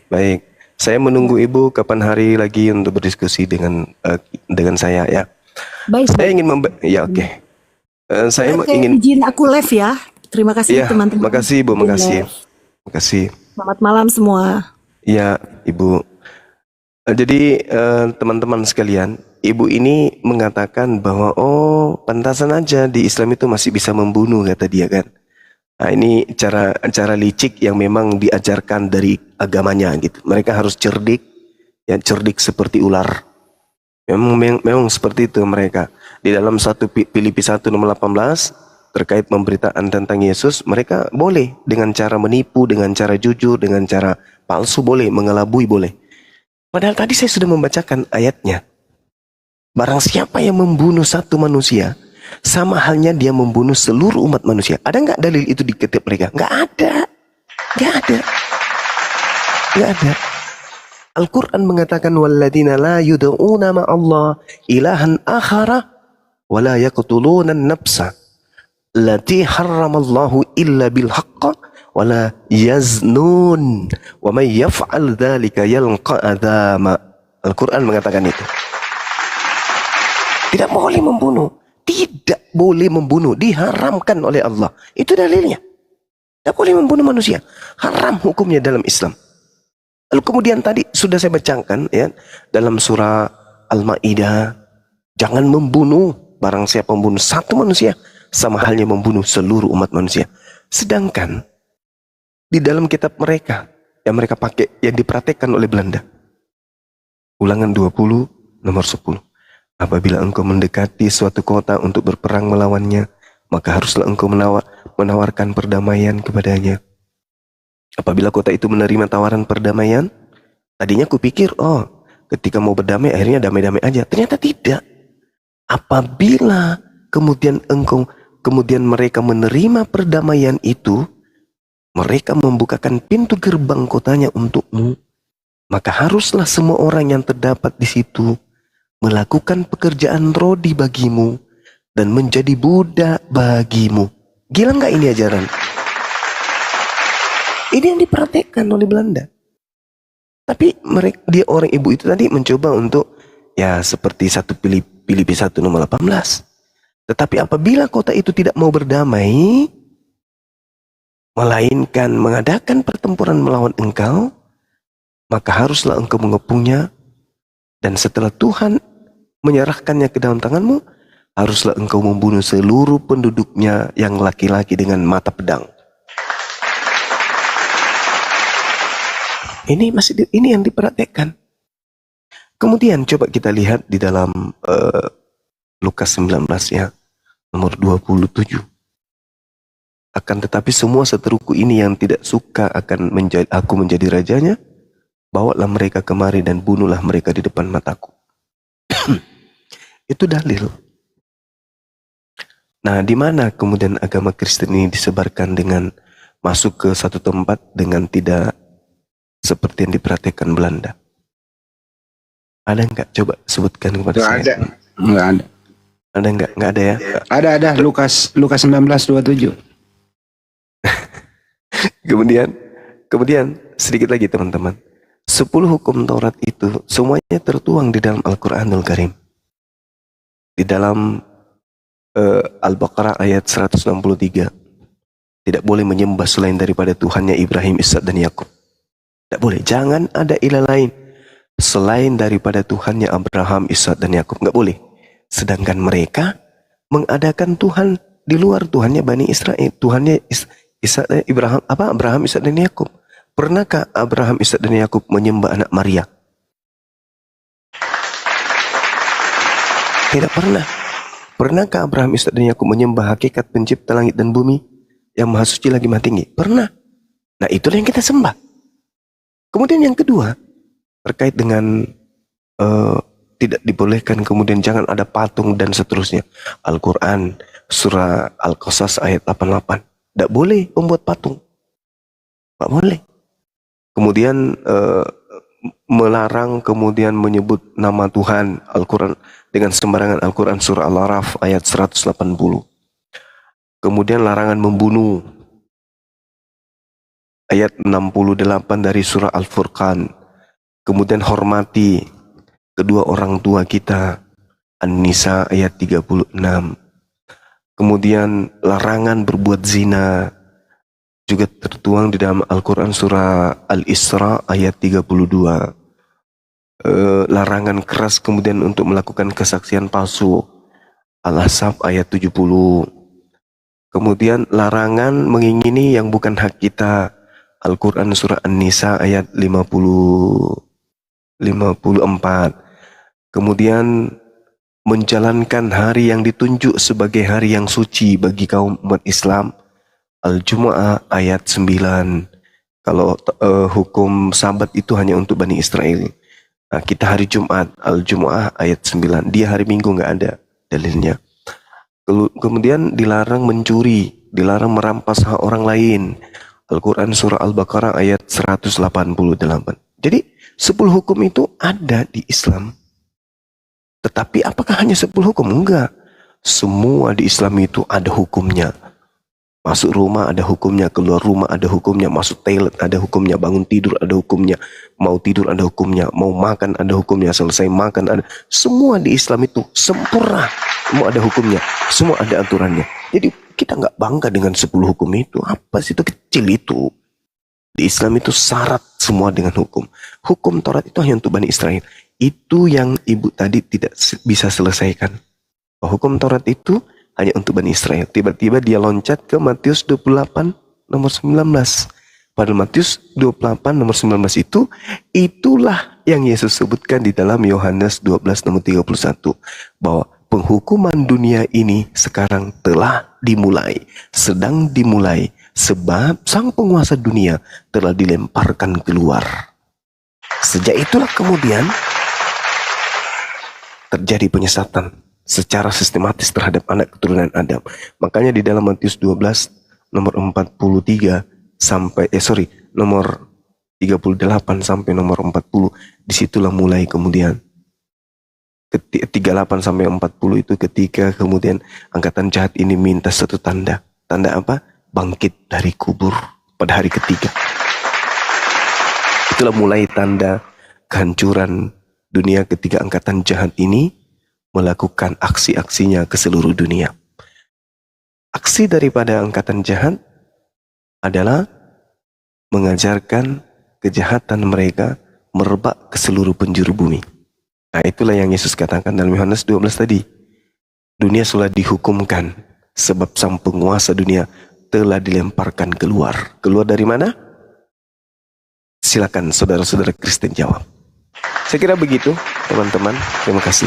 baik. Saya menunggu Ibu kapan hari lagi untuk berdiskusi dengan saya ya. Baik. Saya ingin oke. Saya ingin izin aku live ya. Terima kasih ya, teman-teman. Makasih Ibu, makasih. Selamat malam semua. Ya Ibu. Jadi teman-teman sekalian, Ibu ini mengatakan bahwa pantasan aja di Islam itu masih bisa membunuh kata dia kan. Nah, ini cara licik yang memang diajarkan dari agamanya gitu. Mereka harus cerdik, ya cerdik seperti ular. Memang seperti itu mereka. Di dalam 1 Filipi 1 nomor 18 terkait pemberitaan tentang Yesus, mereka boleh dengan cara menipu, dengan cara jujur, dengan cara palsu boleh, mengelabui boleh. Padahal tadi saya sudah membacakan ayatnya. Barang siapa yang membunuh satu manusia, sama halnya dia membunuh seluruh umat manusia. Ada nggak dalil itu di kitab mereka? Nggak ada. Al-Quran mengatakan walladzina la yud'una ma'allah ilahan akhara wa la yaqtuluna an-nafsa allati harramallahu illa bil haqq wa la yaznun wa may yaf'al dzalika yalqa adzama. Al-Quran mengatakan itu. Tidak boleh membunuh. tidak boleh membunuh, diharamkan oleh Allah. Itu dalilnya. Tidak boleh membunuh manusia. Haram hukumnya dalam Islam. Lalu kemudian tadi sudah saya bacakan ya dalam surah Al-Maidah, jangan membunuh. Barang siapa membunuh satu manusia, sama halnya membunuh seluruh umat manusia. Sedangkan di dalam kitab mereka yang mereka pakai, yang dipraktekkan oleh Belanda, Ulangan 20 nomor 10. Apabila engkau mendekati suatu kota untuk berperang melawannya, maka haruslah engkau menawarkan perdamaian kepadanya. Apabila kota itu menerima tawaran perdamaian, tadinya kupikir, oh, ketika mau berdamai akhirnya damai-damai aja. Ternyata tidak. Apabila kemudian mereka menerima perdamaian itu, mereka membukakan pintu gerbang kotanya untukmu, maka haruslah semua orang yang terdapat di situ melakukan pekerjaan rodi bagimu dan menjadi budak bagimu. Gila nggak ini ajaran? Ini yang diperhatikan oleh Belanda. Tapi dia orang ibu itu tadi mencoba untuk ya seperti Filipi 1 nomor 18. Tetapi apabila kota itu tidak mau berdamai, melainkan mengadakan pertempuran melawan engkau, maka haruslah engkau mengepungnya, dan setelah Tuhan menyerahkannya ke dalam tanganmu, haruslah engkau membunuh seluruh penduduknya yang laki-laki dengan mata pedang. Ini yang diperhatikan. Kemudian coba kita lihat di dalam Lukas 19 ya, nomor 27. Akan tetapi semua seteruku ini yang tidak suka akan aku menjadi rajanya, bawalah mereka kemari dan bunuhlah mereka di depan mataku. Itu dalil. Nah, di mana kemudian agama Kristen ini disebarkan dengan masuk ke satu tempat dengan tidak seperti yang diperhatikan Belanda? Ada enggak? Coba sebutkan kepada saya. Enggak ada. Ada enggak? Enggak ada ya? Ada Lukas 19:27. Kemudian sedikit lagi teman-teman. 10 hukum Taurat itu semuanya tertuang di dalam Al-Quranul Karim. Di dalam Al-Baqarah ayat 163. Tidak boleh menyembah selain daripada Tuhannya Ibrahim, Ishak dan Yakub. Tidak boleh. Jangan ada ilah lain selain daripada Tuhannya Abraham, Ishak dan Yakub. Enggak boleh. Sedangkan mereka mengadakan Tuhan di luar Tuhannya Bani Israel. Tuhannya Abraham, Ishak dan Yakub. Pernahkah Abraham, Ishak dan Yakub menyembah anak Maria? Tidak pernah. Pernahkah Abraham, Ishak dan Yakub menyembah hakikat pencipta langit dan bumi yang maha suci lagi maha tinggi? Pernah. Nah, itulah yang kita sembah. Kemudian yang kedua, terkait dengan tidak dibolehkan, kemudian jangan ada patung dan seterusnya. Al-Quran surah Al-Qasas ayat 88. Tidak boleh membuat patung. Tidak boleh. Kemudian melarang kemudian menyebut nama Tuhan Al-Quran dengan sembarangan. Al-Quran surah Al-Araf ayat 180. Kemudian larangan membunuh ayat 68 dari surah Al-Furqan. Kemudian hormati kedua orang tua kita, An-Nisa ayat 36. Kemudian larangan berbuat zina juga tertuang di dalam Al-Quran surah Al-Isra ayat 32. Larangan keras kemudian untuk melakukan kesaksian palsu, Al-Ahzab ayat 70. Kemudian larangan mengingini yang bukan hak kita, Al-Quran surah An-Nisa ayat 54. Kemudian menjalankan hari yang ditunjuk sebagai hari yang suci bagi kaum umat Islam, Al-Jumu'ah ayat 9. Kalau hukum sabat itu hanya untuk Bani Israel. Nah, kita hari Jumat, Al-Jumu'ah ayat 9. Dia hari Minggu nggak ada dalilnya. Kemudian dilarang mencuri, dilarang merampas hak orang lain. Al-Quran surah Al-Baqarah ayat 188. Jadi 10 hukum itu ada di Islam. Tetapi apakah hanya 10 hukum? Enggak. Semua di Islam itu ada hukumnya. Masuk rumah ada hukumnya, keluar rumah ada hukumnya, masuk toilet ada hukumnya, bangun tidur ada hukumnya, mau tidur ada hukumnya, mau makan ada hukumnya, selesai makan ada. Semua di Islam itu sempurna. semua ada hukumnya, semua ada aturannya. Jadi kita nggak bangga dengan 10 hukum itu. Apa sih itu, kecil itu. Di Islam itu syarat semua dengan hukum. Hukum Taurat itu hanya untuk Bani Israel. Itu yang ibu tadi tidak bisa selesaikan. Hukum Taurat itu hanya untuk Bani Israel. Tiba-tiba dia loncat ke Matius 28 nomor 19. Pada Matius 28 nomor 19 itulah yang Yesus sebutkan di dalam Yohanes 12 nomor 31. Bahwa penghukuman dunia ini sekarang telah dimulai, sedang dimulai. Sebab sang penguasa dunia telah dilemparkan keluar. Sejak itulah kemudian terjadi penyesatan secara sistematis terhadap anak keturunan Adam. Makanya di dalam Matius 12 nomor 43 sampai nomor 38 sampai nomor 40, disitulah mulai kemudian 38 sampai 40 itu ketika kemudian angkatan jahat ini minta satu tanda. Tanda apa? Bangkit dari kubur pada hari ketiga. Itulah mulai tanda kehancuran dunia ketika angkatan jahat ini melakukan aksi-aksinya ke seluruh dunia. Aksi daripada angkatan jahat adalah mengajarkan kejahatan mereka merebak ke seluruh penjuru bumi. Nah, itulah yang Yesus katakan dalam Yohanes 12 tadi. Dunia sudah dihukumkan sebab sang penguasa dunia telah dilemparkan keluar. Keluar dari mana? Silakan saudara-saudara Kristen jawab. Saya kira begitu, teman-teman. Terima kasih.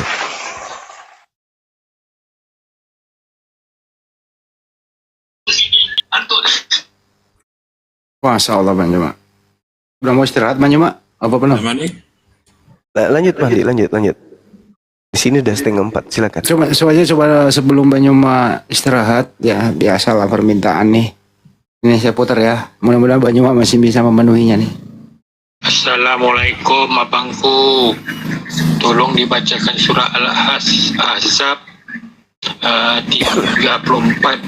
Masya Allah Bang Juma. Udah mau istirahat Bang Juma? Apa penuh? Lanjut Mandi, lanjut. Di sini udah 3:30, silakan. Coba sebelum Bang Juma istirahat, ya biasalah permintaan nih. Ini saya putar ya. Mudah-mudahan Bang Juma masih bisa memenuhinya nih. Assalamualaikum abangku. Tolong dibacakan surah Al-Ahzab 34,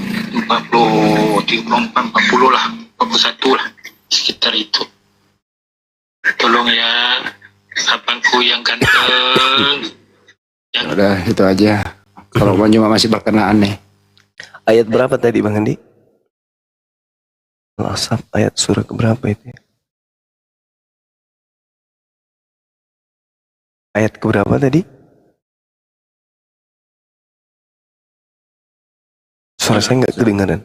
40 lah, 41 lah, sekitar itu. Tolong ya, abangku yang ganteng. Udah itu aja. Kalau Bang Juma masih berkenaan nih. Ayat berapa tadi Bang Andi? Al-Ahzab ayat surah keberapa itu? Ayat keberapa tadi? Suara saya nggak kedengaran.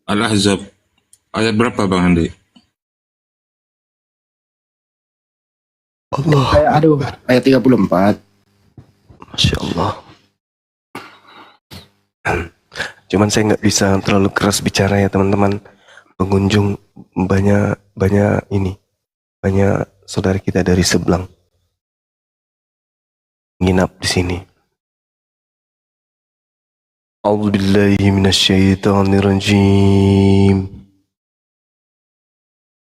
Al-Ahzab. Ayat berapa Bang Andi? Allah. Ayat 34. Masya Allah. Cuman saya nggak bisa terlalu keras bicara ya teman-teman. Pengunjung banyak saudara kita dari Seblang nginap di sini. A'udzubillahi minasyaitonirrajim.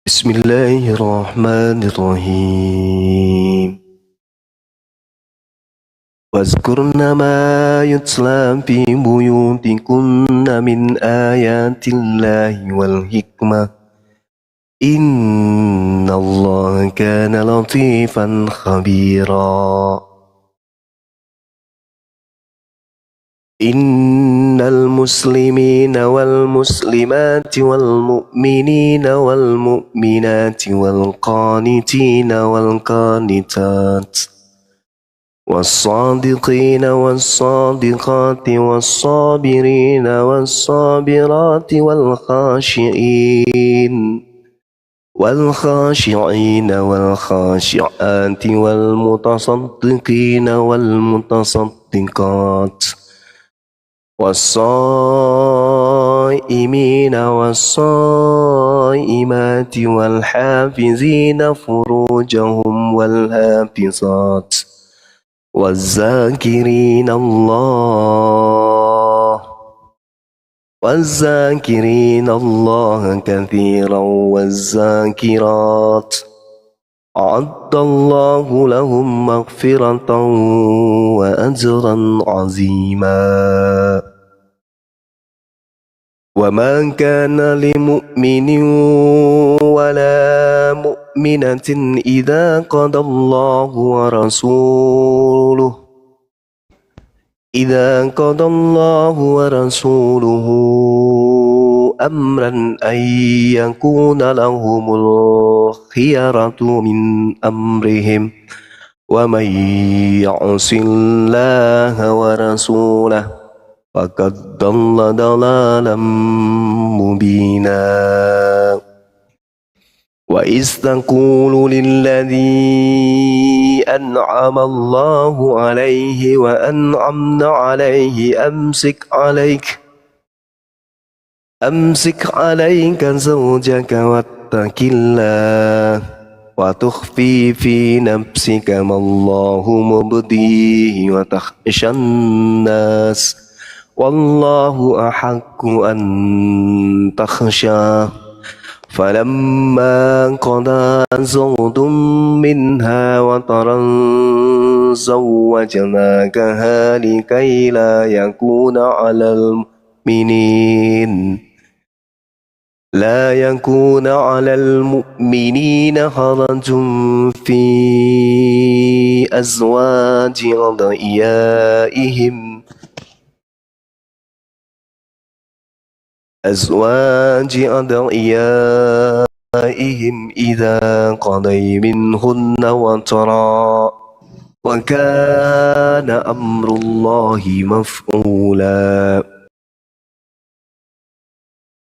Bismillahirrahmanirrahim. Wazkurna ma yutla fi buyutikunna min ayatillahi wal hikmah. Innallaha kana latifan khabira. Innal muslimina wal muslimati wal mu'minina wal mu'minati wal qanitina wal qanitat والصادقين والصادقات والصابرين والصابرات والخاشعين والخاشعات والمتصدقين والمتصدقات والصائمين والصائمات والحافظين فروجهم والحافظات والذاكرين الله كثيرا والذاكرات أعد الله لهم مغفرة وأجرا عظيما وما كان لمؤمن ولا مؤمنة إذا قضى الله ورسوله إذا قضى الله ورسوله أمرا أن يكون لهم الخيرة من أمرهم ومن يعص الله ورسوله فقد ضل ضلالا مبينا وإذ تقول للذي أنعم الله عليه وأنعمنا عليه أمسك عليك زوجك واتق الله وتخفي في نفسك ما الله مبديه وتخشى الناس والله أحق أن تخشاه فلما قضى زيد منها وطرا زوجناكها لكي لا يكون على المؤمنين حرج في أزواج أدعيائهم إذا قضي منهن وطرا وكان أمر الله مفعولا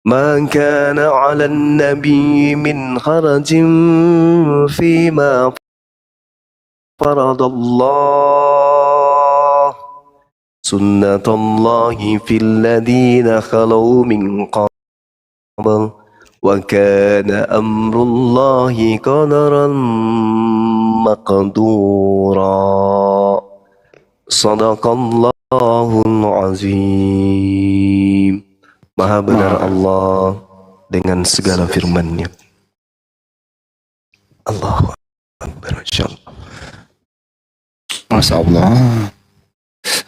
ما كان على النبي من حرج فيما فرض الله سنة الله في الذين خلوا من قبل وكان أمر الله قدرا مقدورا صدق الله العظيم. Maha benar Allah dengan segala firman-Nya. Allahu Akbar. Masya Allah.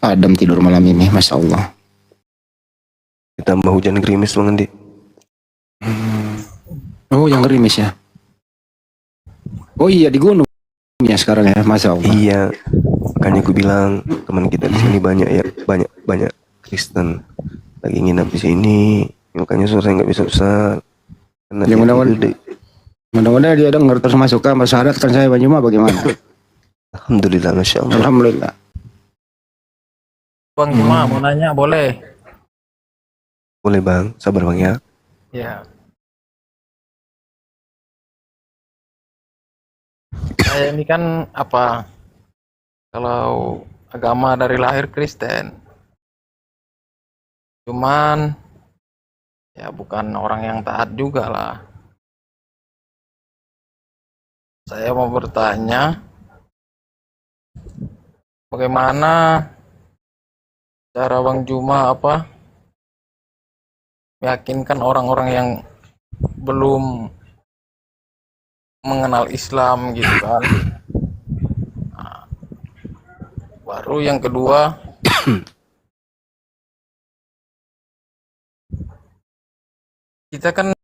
Adam tidur malam ini, Masya Allah. Ditambah hujan gerimis Bang Andi. Oh, yang gerimis ya. Oh iya, di gunung ya sekarang ya, Masya Allah. Iya, makanya aku bilang teman kita di sini banyak ya, banyak Kristen lagi nginap di sini, makanya suara nggak bisa besar. Karena Ya mudah-mudahan dia dengar terus masuk ke syarat kan saya Bang Juma bagaimana? Alhamdulillah, Masya Allah. Alhamdulillah. Bang Juma mau nanya boleh? Boleh Bang, sabar Bang ya. Ya. Saya ini kan apa? Kalau agama dari lahir Kristen. Cuman ya bukan orang yang taat juga lah. Saya mau bertanya bagaimana cara Bang Juma apa meyakinkan orang-orang yang belum mengenal Islam gitu kan. Nah, baru yang kedua kita kan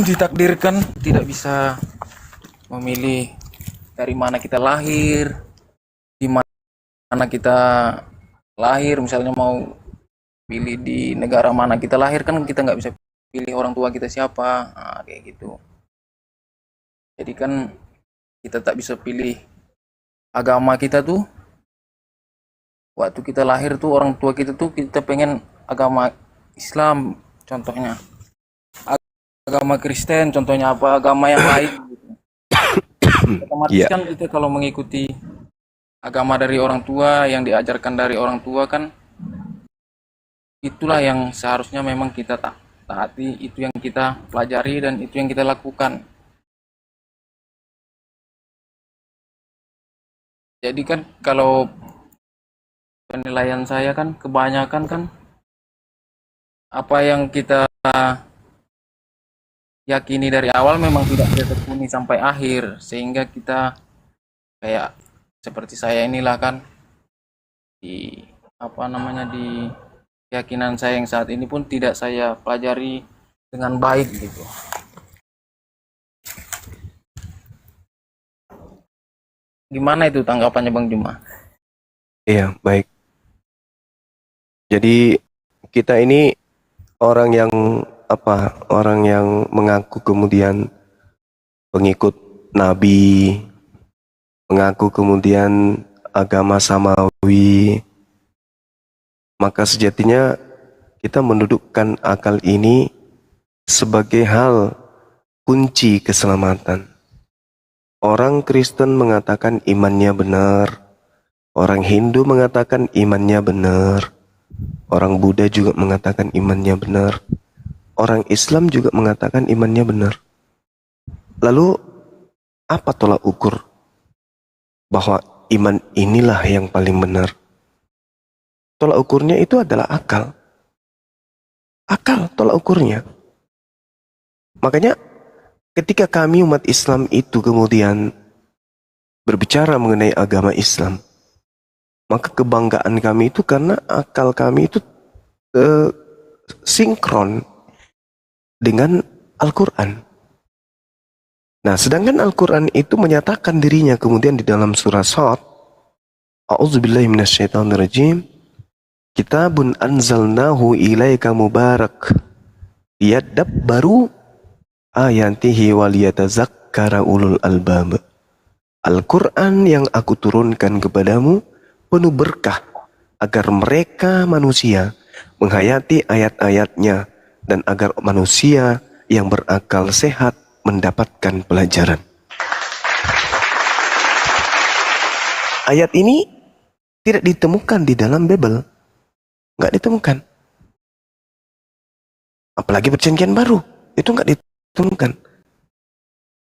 ditakdirkan tidak bisa memilih dari mana kita lahir, di mana kita lahir, misalnya mau pilih di negara mana kita lahir kan kita nggak bisa pilih orang tua kita siapa, nah, kayak gitu. Jadi kan kita tak bisa pilih agama kita tuh. Waktu kita lahir tuh orang tua kita tuh kita pengen agama Islam contohnya, agama Kristen contohnya apa, agama yang lain gitu. Otomatis kan kita kalau mengikuti agama dari orang tua, yang diajarkan dari orang tua kan itulah yang seharusnya memang kita taati, itu yang kita pelajari dan itu yang kita lakukan. Jadi kan kalau penilaian saya kan kebanyakan kan apa yang kita yakini dari awal memang tidak bisa terpenuhi sampai akhir, sehingga kita kayak seperti saya inilah kan di di keyakinan saya yang saat ini pun tidak saya pelajari dengan baik gitu. Gimana itu tanggapannya Bang Juma? Iya, baik. Jadi kita ini orang yang apa? Orang yang mengaku kemudian pengikut Nabi, mengaku kemudian agama samawi, maka sejatinya kita mendudukkan akal ini sebagai hal kunci keselamatan. Orang Kristen mengatakan imannya benar, orang Hindu mengatakan imannya benar, orang Buddha juga mengatakan imannya benar, orang Islam juga mengatakan imannya benar. Lalu apa tolak ukur bahwa iman inilah yang paling benar? Tolak ukurnya itu adalah akal. Akal tolak ukurnya. Makanya ketika kami umat Islam itu kemudian berbicara mengenai agama Islam, maka kebanggaan kami itu karena akal kami itu sinkron dengan Al-Quran. Nah, sedangkan Al-Quran itu menyatakan dirinya kemudian di dalam surah Shad, A'udzubillahi minasyaitonirrajim, Kitabun anzalnahu ilaika mubarak liyadabbaru ayatihi waliyatazakkara ulul albab. Al-Quran yang aku turunkan kepadamu penuh berkah agar mereka manusia menghayati ayat-ayatnya dan agar manusia yang berakal sehat mendapatkan pelajaran. Ayat ini tidak ditemukan di dalam Bible. Nggak ditemukan. Apalagi perjanjian baru. Itu nggak ditemukan.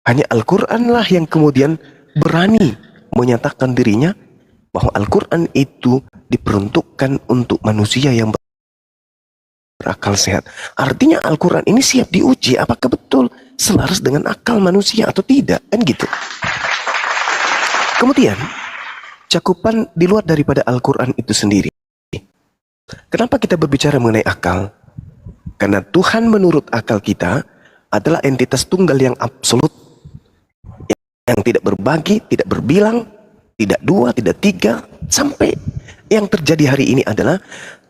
Hanya Al-Quran lah yang kemudian berani menyatakan dirinya bahwa Al-Quran itu diperuntukkan untuk manusia yang berakal sehat. Artinya Al-Quran ini siap diuji apakah betul selaras dengan akal manusia atau tidak, kan gitu. Kemudian cakupan di luar daripada Al-Quran itu sendiri. Kenapa kita berbicara mengenai akal? Karena Tuhan menurut akal kita adalah entitas tunggal yang absolut, yang tidak berbagi, tidak berbilang, tidak dua, tidak tiga, sampai yang terjadi hari ini adalah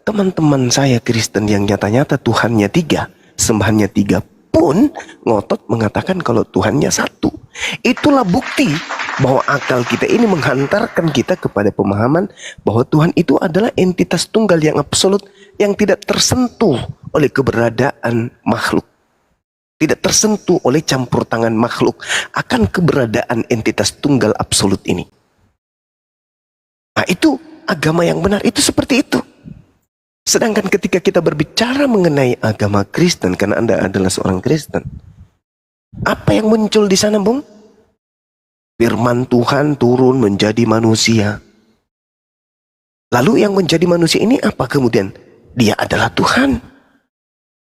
teman-teman saya Kristen yang nyata-nyata Tuhannya tiga, sembahannya tiga pun ngotot mengatakan kalau Tuhannya satu. Itulah bukti bahwa akal kita ini menghantarkan kita kepada pemahaman bahwa Tuhan itu adalah entitas tunggal yang absolut yang tidak tersentuh oleh keberadaan makhluk. Tidak tersentuh oleh campur tangan makhluk akan keberadaan entitas tunggal absolut ini. Nah, itu agama yang benar itu seperti itu. Sedangkan ketika kita berbicara mengenai agama Kristen, karena Anda adalah seorang Kristen, apa yang muncul di sana, Bung? Firman Tuhan turun menjadi manusia. Lalu yang menjadi manusia ini apa kemudian? Dia adalah Tuhan.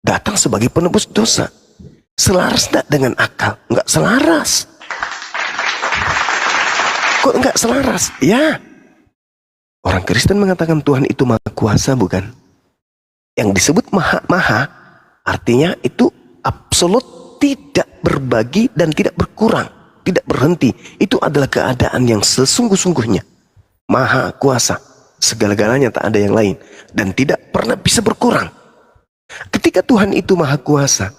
Datang sebagai penebus dosa. Selaras tidak dengan akal? Enggak selaras. Kok enggak selaras? Ya. Orang Kristen mengatakan Tuhan itu maha kuasa, bukan? Yang disebut maha-maha artinya itu absolut, tidak berbagi dan tidak berkurang, tidak berhenti. Itu adalah keadaan yang sesungguh-sungguhnya. Maha kuasa, segala-galanya tak ada yang lain dan tidak pernah bisa berkurang. Ketika Tuhan itu maha kuasa,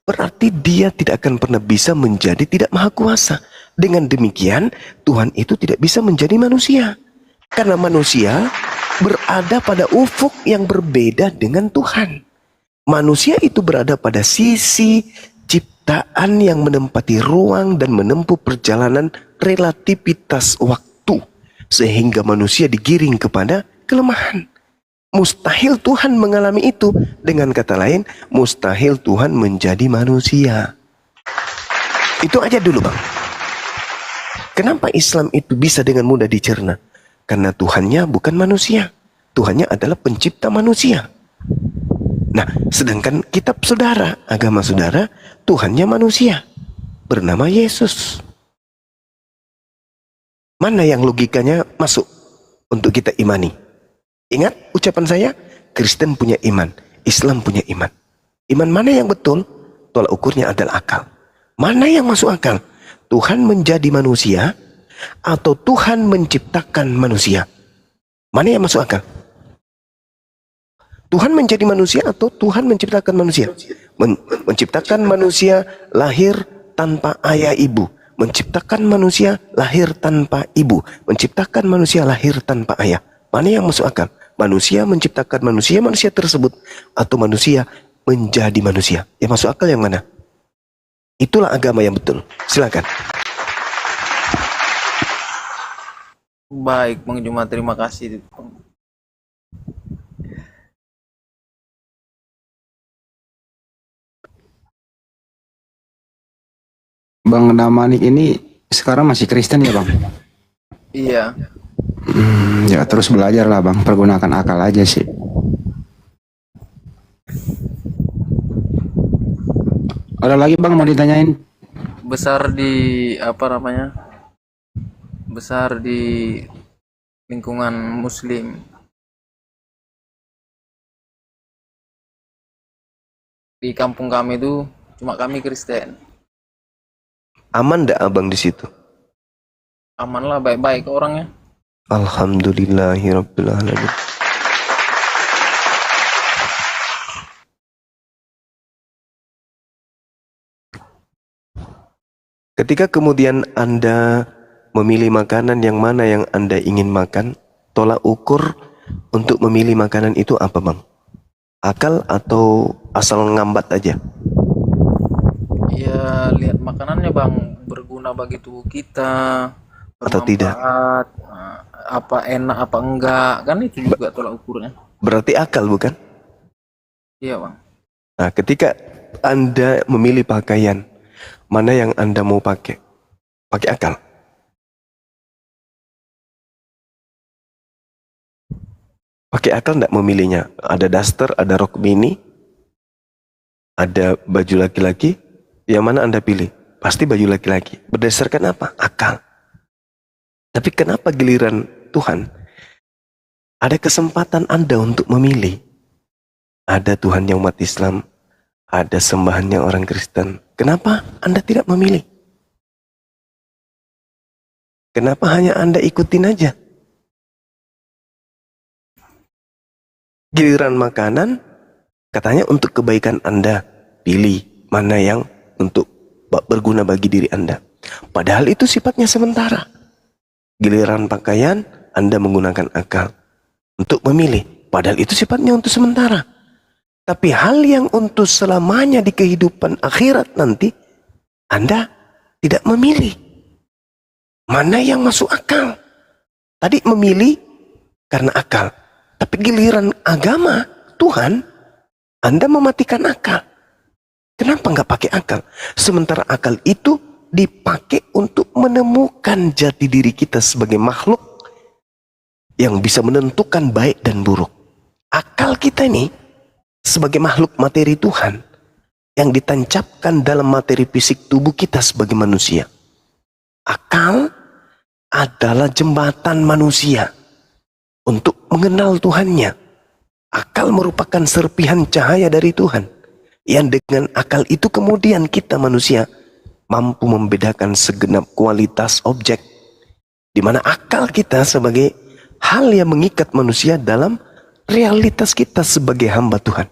berarti dia tidak akan pernah bisa menjadi tidak maha kuasa. Dengan demikian Tuhan itu tidak bisa menjadi manusia. Karena manusia berada pada ufuk yang berbeda dengan Tuhan. Manusia itu berada pada sisi ciptaan yang menempati ruang dan menempuh perjalanan relativitas waktu. Sehingga manusia digiring kepada kelemahan. Mustahil Tuhan mengalami itu. Dengan kata lain, mustahil Tuhan menjadi manusia. Itu aja dulu, Bang. Kenapa Islam itu bisa dengan mudah dicerna? Karena Tuhannya bukan manusia. Tuhannya adalah pencipta manusia. Nah, sedangkan kitab saudara, agama saudara, Tuhannya manusia. Bernama Yesus. Mana yang logikanya masuk untuk kita imani? Ingat ucapan saya, Kristen punya iman, Islam punya iman. Iman mana yang betul? Tolak ukurnya adalah akal. Mana yang masuk akal? Tuhan menjadi manusia atau Tuhan menciptakan manusia? Mana yang masuk akal? Tuhan menjadi manusia atau Tuhan menciptakan manusia? Menciptakan manusia lahir tanpa ayah ibu. Menciptakan manusia lahir tanpa ibu. Menciptakan manusia lahir tanpa ayah. Mana yang masuk akal? Manusia menciptakan manusia, manusia tersebut, atau manusia menjadi manusia? Yang masuk akal yang mana? Itulah agama yang betul. Silakan. Baik, Bang Juma, terima kasih. Bang Damanik ini sekarang masih Kristen ya Bang? Iya, Ya terus belajar lah Bang, pergunakan akal aja sih. Ada lagi Bang mau ditanyain? besar di apa namanya? Besar di lingkungan Muslim. Di kampung kami itu cuma kami Kristen. Aman ndak abang di situ? Aman lah, baik-baik orangnya. Alhamdulillahirabbil alamin. Ketika kemudian Anda memilih makanan yang mana yang Anda ingin makan, tolak ukur untuk memilih makanan itu apa bang? Akal atau asal ngambat aja? Ya lihat makanannya Bang, berguna bagi tubuh kita, Atau tidak? bermanfaat, apa enak apa enggak, kan itu juga tolak ukurnya. Berarti akal bukan? Iya Bang. Nah, ketika Anda memilih pakaian, mana yang Anda mau pakai? Pakai akal. Pakai akal enggak memilihnya? Ada daster, ada rok mini, ada baju laki-laki. Yang mana Anda pilih? Pasti baju laki-laki. Berdasarkan apa? Akal. Tapi kenapa giliran Tuhan ada kesempatan Anda untuk memilih? Ada Tuhan yang umat Islam, ada sembahannya orang Kristen. Kenapa Anda tidak memilih? Kenapa hanya Anda ikutin aja? Giliran makanan, katanya untuk kebaikan Anda. Pilih mana yang untuk berguna bagi diri Anda. Padahal itu sifatnya sementara. Giliran pakaian, Anda menggunakan akal untuk memilih. Padahal itu sifatnya untuk sementara. Tapi hal yang untuk selamanya di kehidupan akhirat nanti, Anda tidak memilih. Mana yang masuk akal? Tadi memilih karena akal. Tapi giliran agama, Tuhan, Anda mematikan akal. Kenapa nggak pakai akal? Sementara akal itu dipakai untuk menemukan jati diri kita sebagai makhluk yang bisa menentukan baik dan buruk. Akal kita ini sebagai makhluk materi Tuhan yang ditancapkan dalam materi fisik tubuh kita sebagai manusia. Akal adalah jembatan manusia untuk mengenal Tuhannya. Akal merupakan serpihan cahaya dari Tuhan. Yang dengan akal itu kemudian kita manusia mampu membedakan segenap kualitas objek. Di mana akal kita sebagai hal yang mengikat manusia dalam realitas kita sebagai hamba Tuhan.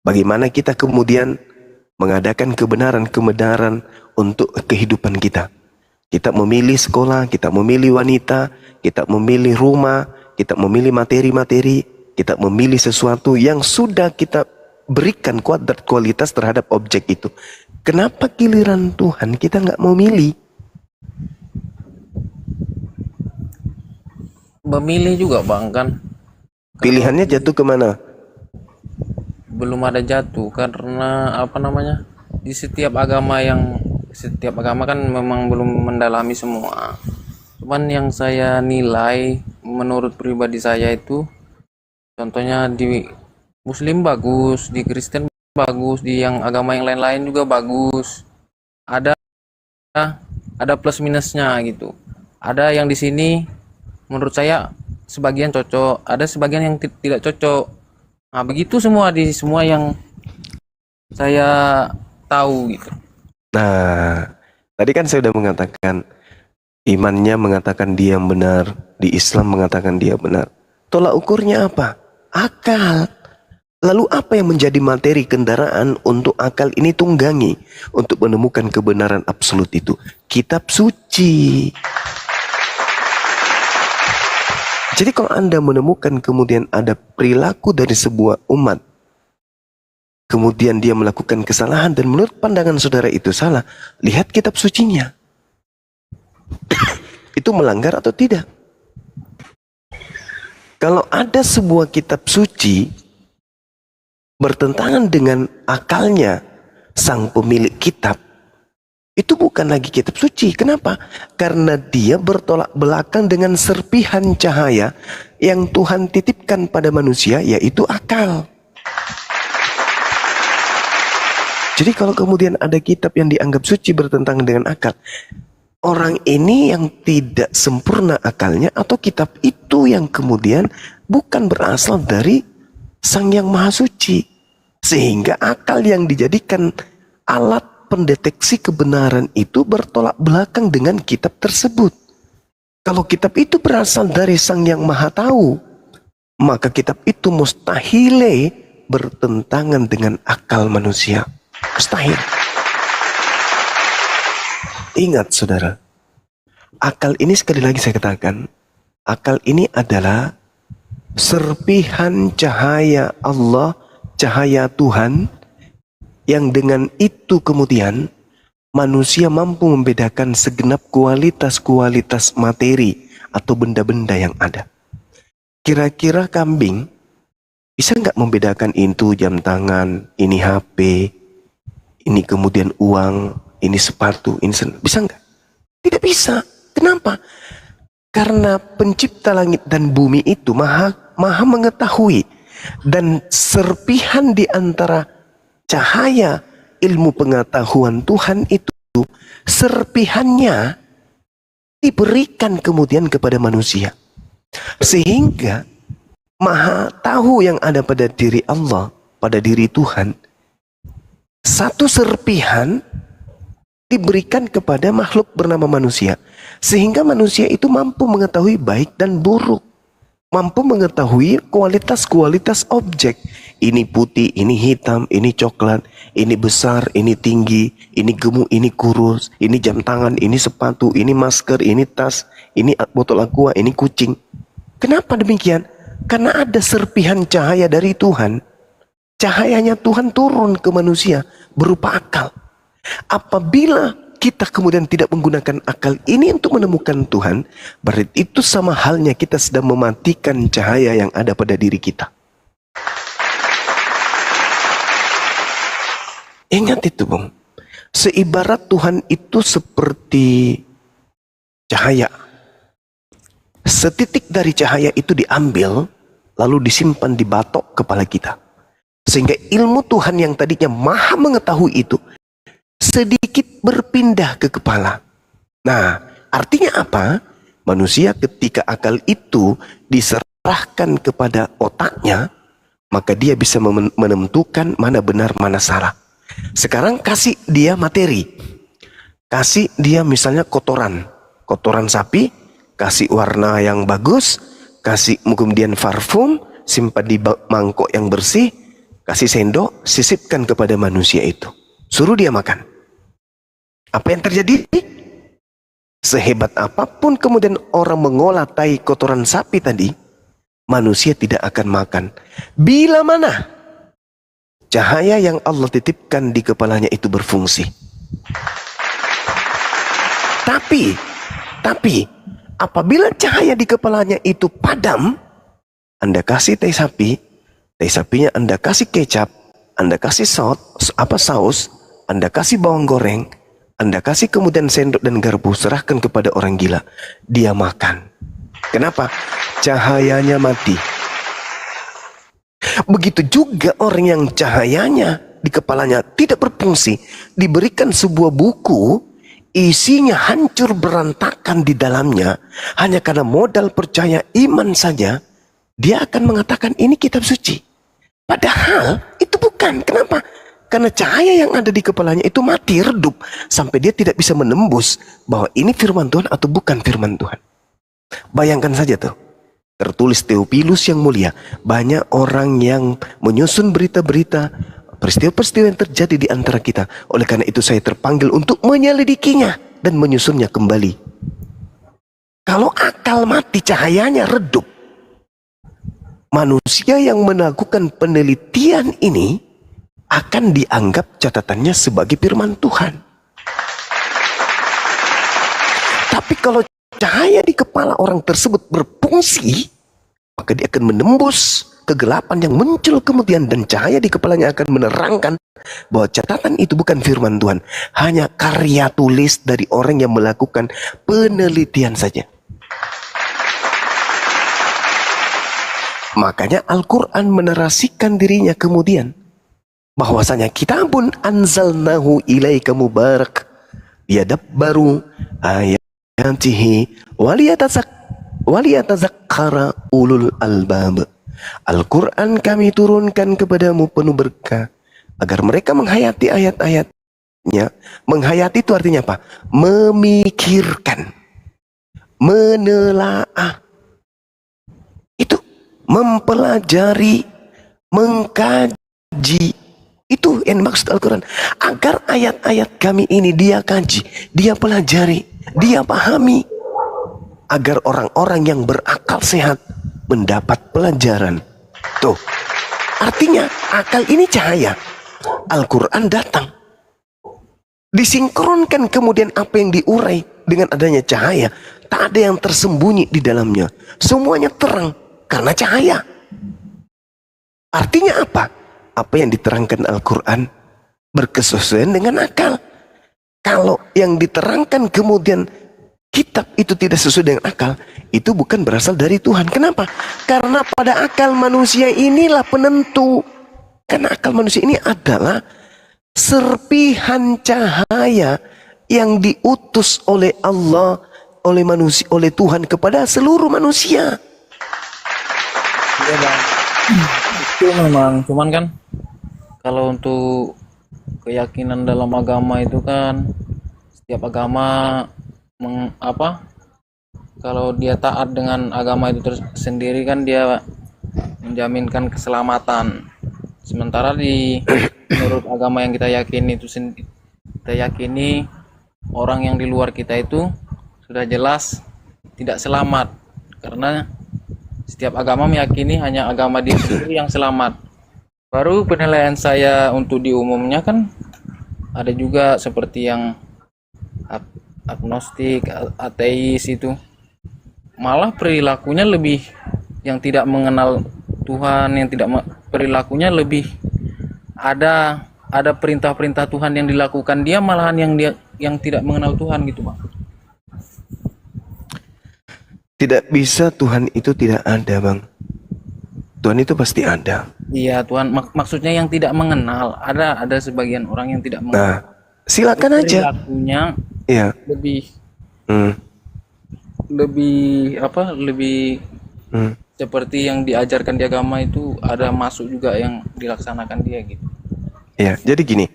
Bagaimana kita kemudian mengadakan kebenaran-kebenaran untuk kehidupan kita. Kita memilih sekolah, kita memilih wanita, kita memilih rumah, kita memilih materi-materi, kita memilih sesuatu yang sudah kita berikan kuadrat kualitas terhadap objek itu. Kenapa giliran Tuhan kita nggak mau milih? Memilih juga Bang kan. Pilihannya jatuh kemana? Belum ada jatuh karena apa namanya? Di setiap agama kan memang belum mendalami semua. Cuman yang saya nilai menurut pribadi saya itu, contohnya di Muslim bagus, di Kristen bagus, di yang agama yang lain-lain juga bagus. Ada plus minusnya gitu. Ada yang di sini menurut saya sebagian cocok, ada sebagian yang tidak cocok. Nah, begitu semua di semua yang saya tahu gitu. Nah, tadi kan saya sudah mengatakan imannya mengatakan dia benar, di Islam mengatakan dia benar. Tolak ukurnya apa? Akal. Lalu apa yang menjadi materi kendaraan untuk akal ini tunggangi untuk menemukan kebenaran absolut itu? Kitab suci. Jadi kalau Anda menemukan kemudian ada perilaku dari sebuah umat, kemudian dia melakukan kesalahan dan menurut pandangan saudara itu salah, lihat kitab sucinya. Itu melanggar atau tidak? Kalau ada sebuah kitab suci bertentangan dengan akalnya sang pemilik kitab, itu bukan lagi kitab suci. Kenapa? Karena dia bertolak belakang dengan serpihan cahaya yang Tuhan titipkan pada manusia, yaitu akal. Jadi kalau kemudian ada kitab yang dianggap suci bertentangan dengan akal, orang ini yang tidak sempurna akalnya, atau kitab itu yang kemudian bukan berasal dari Sang Yang Maha Suci, sehingga akal yang dijadikan alat pendeteksi kebenaran itu bertolak belakang dengan kitab tersebut. Kalau kitab itu berasal dari Sang Yang Maha Tahu, maka kitab itu mustahil bertentangan dengan akal manusia. Mustahil. Ingat saudara, akal ini sekali lagi saya katakan, akal ini adalah serpihan cahaya Allah, cahaya Tuhan, yang dengan itu kemudian manusia mampu membedakan segenap kualitas-kualitas materi atau benda-benda yang ada. Kira-kira kambing bisa nggak membedakan itu jam tangan, ini HP, ini kemudian uang, ini sepatu, ini bisa nggak? Tidak bisa. Kenapa? Karena pencipta langit dan bumi itu maha mengetahui, dan serpihan di antara cahaya ilmu pengetahuan Tuhan itu, serpihannya diberikan kemudian kepada manusia, sehingga maha tahu yang ada pada diri Allah, pada diri Tuhan, satu serpihan diberikan kepada makhluk bernama manusia, sehingga manusia itu mampu mengetahui baik dan buruk, mampu mengetahui kualitas-kualitas objek. Ini putih, ini hitam, ini coklat, ini besar, ini tinggi, ini gemuk, ini kurus, ini jam tangan, ini sepatu, ini masker, ini tas, ini botol aqua, ini kucing. Kenapa demikian? Karena ada serpihan cahaya dari Tuhan. Cahayanya Tuhan turun ke manusia berupa akal. Apabila kita kemudian tidak menggunakan akal ini untuk menemukan Tuhan, berarti itu sama halnya kita sedang mematikan cahaya yang ada pada diri kita. Ingat itu, Bung. Seibarat Tuhan itu seperti cahaya. Setitik dari cahaya itu diambil, lalu disimpan di batok kepala kita. Sehingga ilmu Tuhan yang tadinya maha mengetahui itu, sedikit berpindah ke kepala. Nah, artinya apa? Manusia ketika akal itu diserahkan kepada otaknya, maka dia bisa menentukan mana benar, mana salah. Sekarang kasih dia materi, kasih dia misalnya kotoran sapi, kasih warna yang bagus, kasih kemudian parfum, simpan di mangkok yang bersih, kasih sendok, sisipkan kepada manusia itu, suruh dia makan. Apa yang terjadi? Sehebat apapun kemudian orang mengolah tai kotoran sapi tadi, manusia tidak akan makan. Bila mana cahaya yang Allah titipkan di kepalanya itu berfungsi. Tapi apabila cahaya di kepalanya itu padam, Anda kasih tai sapinya Anda kasih kecap, Anda kasih saus, Anda kasih bawang goreng, Anda kasih kemudian sendok dan garpu, serahkan kepada orang gila, dia makan. Kenapa? Cahayanya mati. Begitu juga orang yang cahayanya di kepalanya tidak berfungsi, diberikan sebuah buku, isinya hancur berantakan di dalamnya, hanya karena modal percaya iman saja, dia akan mengatakan ini kitab suci. Padahal itu bukan. Kenapa? Karena cahaya yang ada di kepalanya itu mati, redup, sampai dia tidak bisa menembus bahwa ini firman Tuhan atau bukan firman Tuhan. Bayangkan saja tuh, Tertulis Theophilus yang mulia, banyak orang yang menyusun berita-berita, peristiwa-peristiwa yang terjadi di antara kita. Oleh karena itu saya terpanggil untuk menyelidikinya dan menyusunnya kembali. Kalau akal mati, cahayanya redup. Manusia yang melakukan penelitian ini akan dianggap catatannya sebagai firman Tuhan. Tapi kalau cahaya di kepala orang tersebut berfungsi, maka dia akan menembus kegelapan yang muncul kemudian, dan cahaya di kepalanya akan menerangkan bahwa catatan itu bukan firman Tuhan, hanya karya tulis dari orang yang melakukan penelitian saja. Makanya Al-Quran menarasikan dirinya kemudian bahwasanya kitabun anzalnahu ilaika mubarak liyadabbaru ayatihi waliyatazakkara ulul albab. Al-Quran kami turunkan kepadamu penuh berkah agar mereka menghayati ayat-ayatnya. Menghayati itu artinya apa? Memikirkan, menelaah, itu mempelajari, mengkaji. Itu yang dimaksud Al-Quran. Agar ayat-ayat kami ini dia kaji, dia pelajari, dia pahami. Agar orang-orang yang berakal sehat mendapat pelajaran. Tuh, artinya akal ini cahaya. Al-Quran datang, disinkronkan kemudian apa yang diurai dengan adanya cahaya. Tak ada yang tersembunyi di dalamnya. Semuanya terang karena cahaya. Artinya apa? Apa yang diterangkan Al-Quran berkesesuaian dengan akal. Kalau yang diterangkan kemudian kitab itu tidak sesuai dengan akal, itu bukan berasal dari Tuhan. Kenapa? Karena pada akal manusia inilah penentu. Karena akal manusia ini adalah serpihan cahaya yang diutus oleh Allah, oleh manusia, oleh Tuhan kepada seluruh manusia. Iya bang, itu memang cuman kan kalau untuk keyakinan dalam agama itu kan setiap agama kalau dia taat dengan agama itu sendiri kan dia menjaminkan keselamatan. Sementara menurut agama yang kita yakini itu kita yakini orang yang di luar kita itu sudah jelas tidak selamat, karena setiap agama meyakini hanya agama dia sendiri yang selamat. Baru penilaian saya untuk di umumnya kan ada juga seperti yang agnostik, ateis itu malah perilakunya lebih yang tidak mengenal Tuhan, yang tidak perilakunya lebih ada perintah-perintah Tuhan yang dilakukan dia, malahan yang tidak mengenal Tuhan gitu bang. Tidak bisa Tuhan itu tidak ada bang. Tuhan itu pasti ada. Iya Tuhan, maksudnya yang tidak mengenal. Ada sebagian orang yang tidak mengenal. Nah, silakan aja. Perilakunya Iya. lebih seperti yang diajarkan di agama itu, ada masuk juga yang dilaksanakan dia gitu. Ya, jadi gini.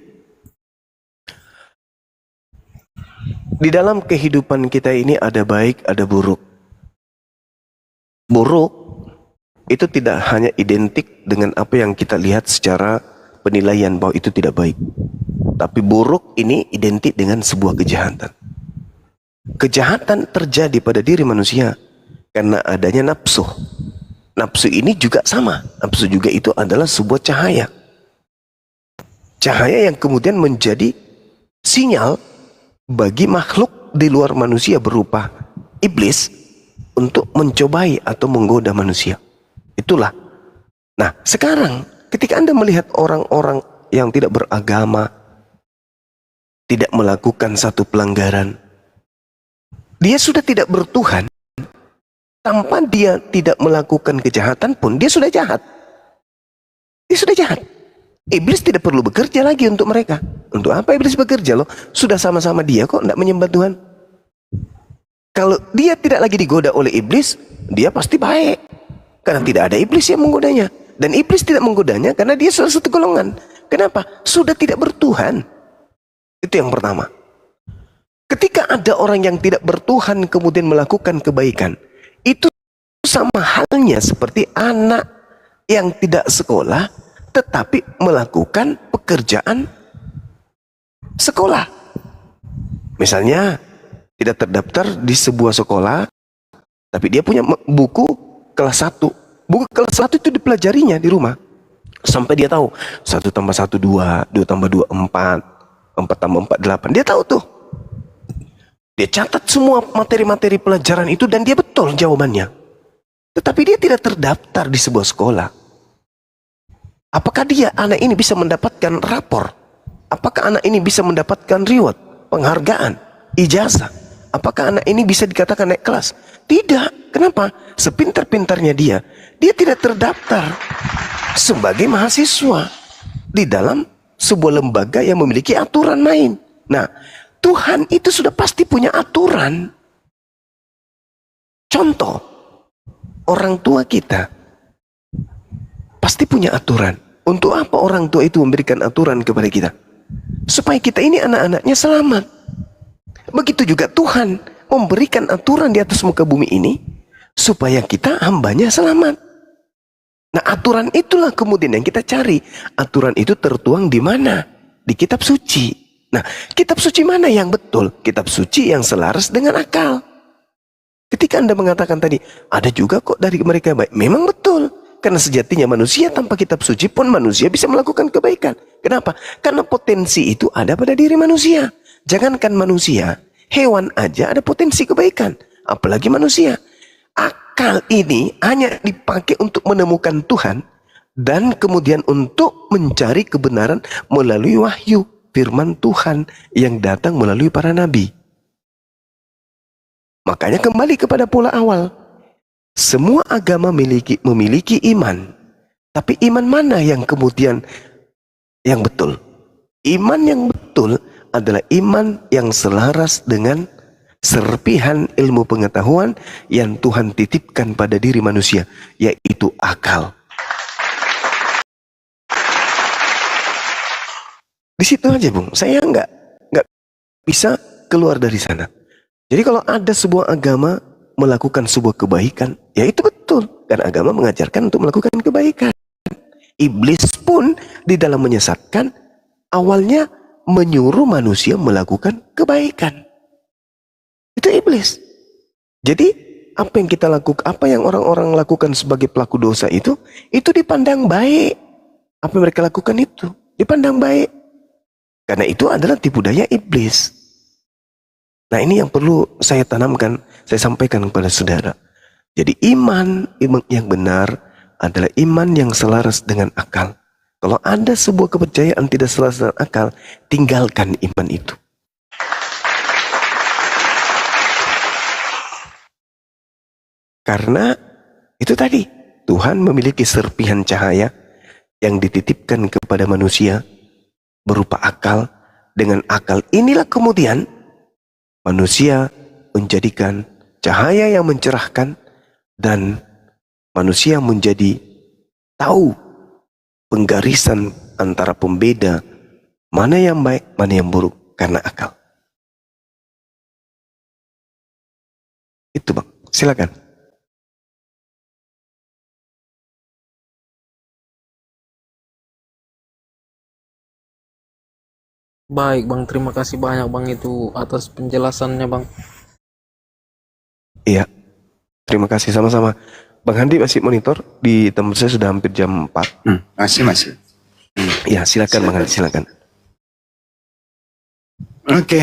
Di dalam kehidupan kita ini ada baik, ada buruk. Buruk itu tidak hanya identik dengan apa yang kita lihat secara penilaian bahwa itu tidak baik. Tapi buruk ini identik dengan sebuah kejahatan. Kejahatan terjadi pada diri manusia karena adanya nafsu. Nafsu ini juga sama. Nafsu juga itu adalah sebuah cahaya. Cahaya yang kemudian menjadi sinyal bagi makhluk di luar manusia berupa iblis untuk mencobai atau menggoda manusia. Itulah. Nah, sekarang ketika Anda melihat orang-orang yang tidak beragama, tidak melakukan satu pelanggaran, dia sudah tidak bertuhan. Tanpa dia tidak melakukan kejahatan pun, dia sudah jahat. Dia sudah jahat. Iblis tidak perlu bekerja lagi untuk mereka. Untuk apa iblis bekerja loh? Sudah sama-sama dia kok tidak menyembah Tuhan. Kalau dia tidak lagi digoda oleh iblis, dia pasti baik. Karena tidak ada iblis yang menggodanya. Dan iblis tidak menggodanya karena dia salah satu golongan. Kenapa? Sudah tidak bertuhan. Itu yang pertama. Ketika ada orang yang tidak bertuhan kemudian melakukan kebaikan, itu sama halnya seperti anak yang tidak sekolah tetapi melakukan pekerjaan sekolah. Misalnya tidak terdaftar di sebuah sekolah, tapi dia punya buku kelas 1. Buku kelas 1 itu dipelajarinya di rumah. Sampai dia tahu 1 tambah 1 2, 2 tambah 2 4, 4 tambah 4 8. Dia tahu tuh. Dia catat semua materi-materi pelajaran itu dan dia betul jawabannya. Tetapi dia tidak terdaftar di sebuah sekolah. Apakah anak ini bisa mendapatkan rapor? Apakah anak ini bisa mendapatkan reward, penghargaan, ijazah? Apakah anak ini bisa dikatakan naik kelas? Tidak. Kenapa? Sepintar-pintarnya dia tidak terdaftar sebagai mahasiswa di dalam sebuah lembaga yang memiliki aturan main. Nah, Tuhan itu sudah pasti punya aturan. Contoh, orang tua kita pasti punya aturan. Untuk apa orang tua itu memberikan aturan kepada kita? Supaya kita ini anak-anaknya selamat. Begitu juga Tuhan memberikan aturan di atas muka bumi ini supaya kita hambanya selamat. Nah, aturan itulah kemudian yang kita cari. Aturan itu tertuang di mana? Di kitab suci. Nah, kitab suci mana yang betul? Kitab suci yang selaras dengan akal. Ketika Anda mengatakan tadi, ada juga kok dari mereka baik. Memang betul. Karena sejatinya manusia tanpa kitab suci pun manusia bisa melakukan kebaikan. Kenapa? Karena potensi itu ada pada diri manusia. Jangankan manusia, hewan aja ada potensi kebaikan. Apalagi manusia. Akal ini hanya dipakai untuk menemukan Tuhan dan kemudian untuk mencari kebenaran melalui wahyu, firman Tuhan yang datang melalui para nabi. Makanya kembali kepada pola awal. Semua agama memiliki iman. Tapi iman mana yang kemudian yang betul? Iman yang betul adalah iman yang selaras dengan serpihan ilmu pengetahuan yang Tuhan titipkan pada diri manusia, yaitu akal. Di situ aja, Bung. Saya nggak bisa keluar dari sana. Jadi kalau ada sebuah agama melakukan sebuah kebaikan, ya itu betul. Karena agama mengajarkan untuk melakukan kebaikan. Iblis pun di dalam menyesatkan, awalnya menyuruh manusia melakukan kebaikan. Itu iblis. Jadi apa yang kita lakukan, apa yang orang-orang lakukan sebagai pelaku dosa itu dipandang baik. Apa yang mereka lakukan itu dipandang baik. Karena itu adalah tipu daya iblis. Nah, ini yang perlu saya tanamkan, saya sampaikan kepada saudara. Jadi iman yang benar adalah iman yang selaras dengan akal. Kalau ada sebuah kepercayaan tidak selaras dengan akal, tinggalkan iman itu. Karena itu tadi, Tuhan memiliki serpihan cahaya yang dititipkan kepada manusia berupa akal. Dengan akal inilah kemudian manusia menjadikan cahaya yang mencerahkan dan manusia menjadi tahu penggarisan antara pembeda mana yang baik, mana yang buruk karena akal. Itu, Bang. Silakan. Baik Bang, terima kasih banyak Bang itu atas penjelasannya Bang. Iya, terima kasih sama-sama. Bang Handi masih monitor, di tempat saya sudah hampir jam 4. Masih. Ya, silakan Bang Handi, silakan. Oke.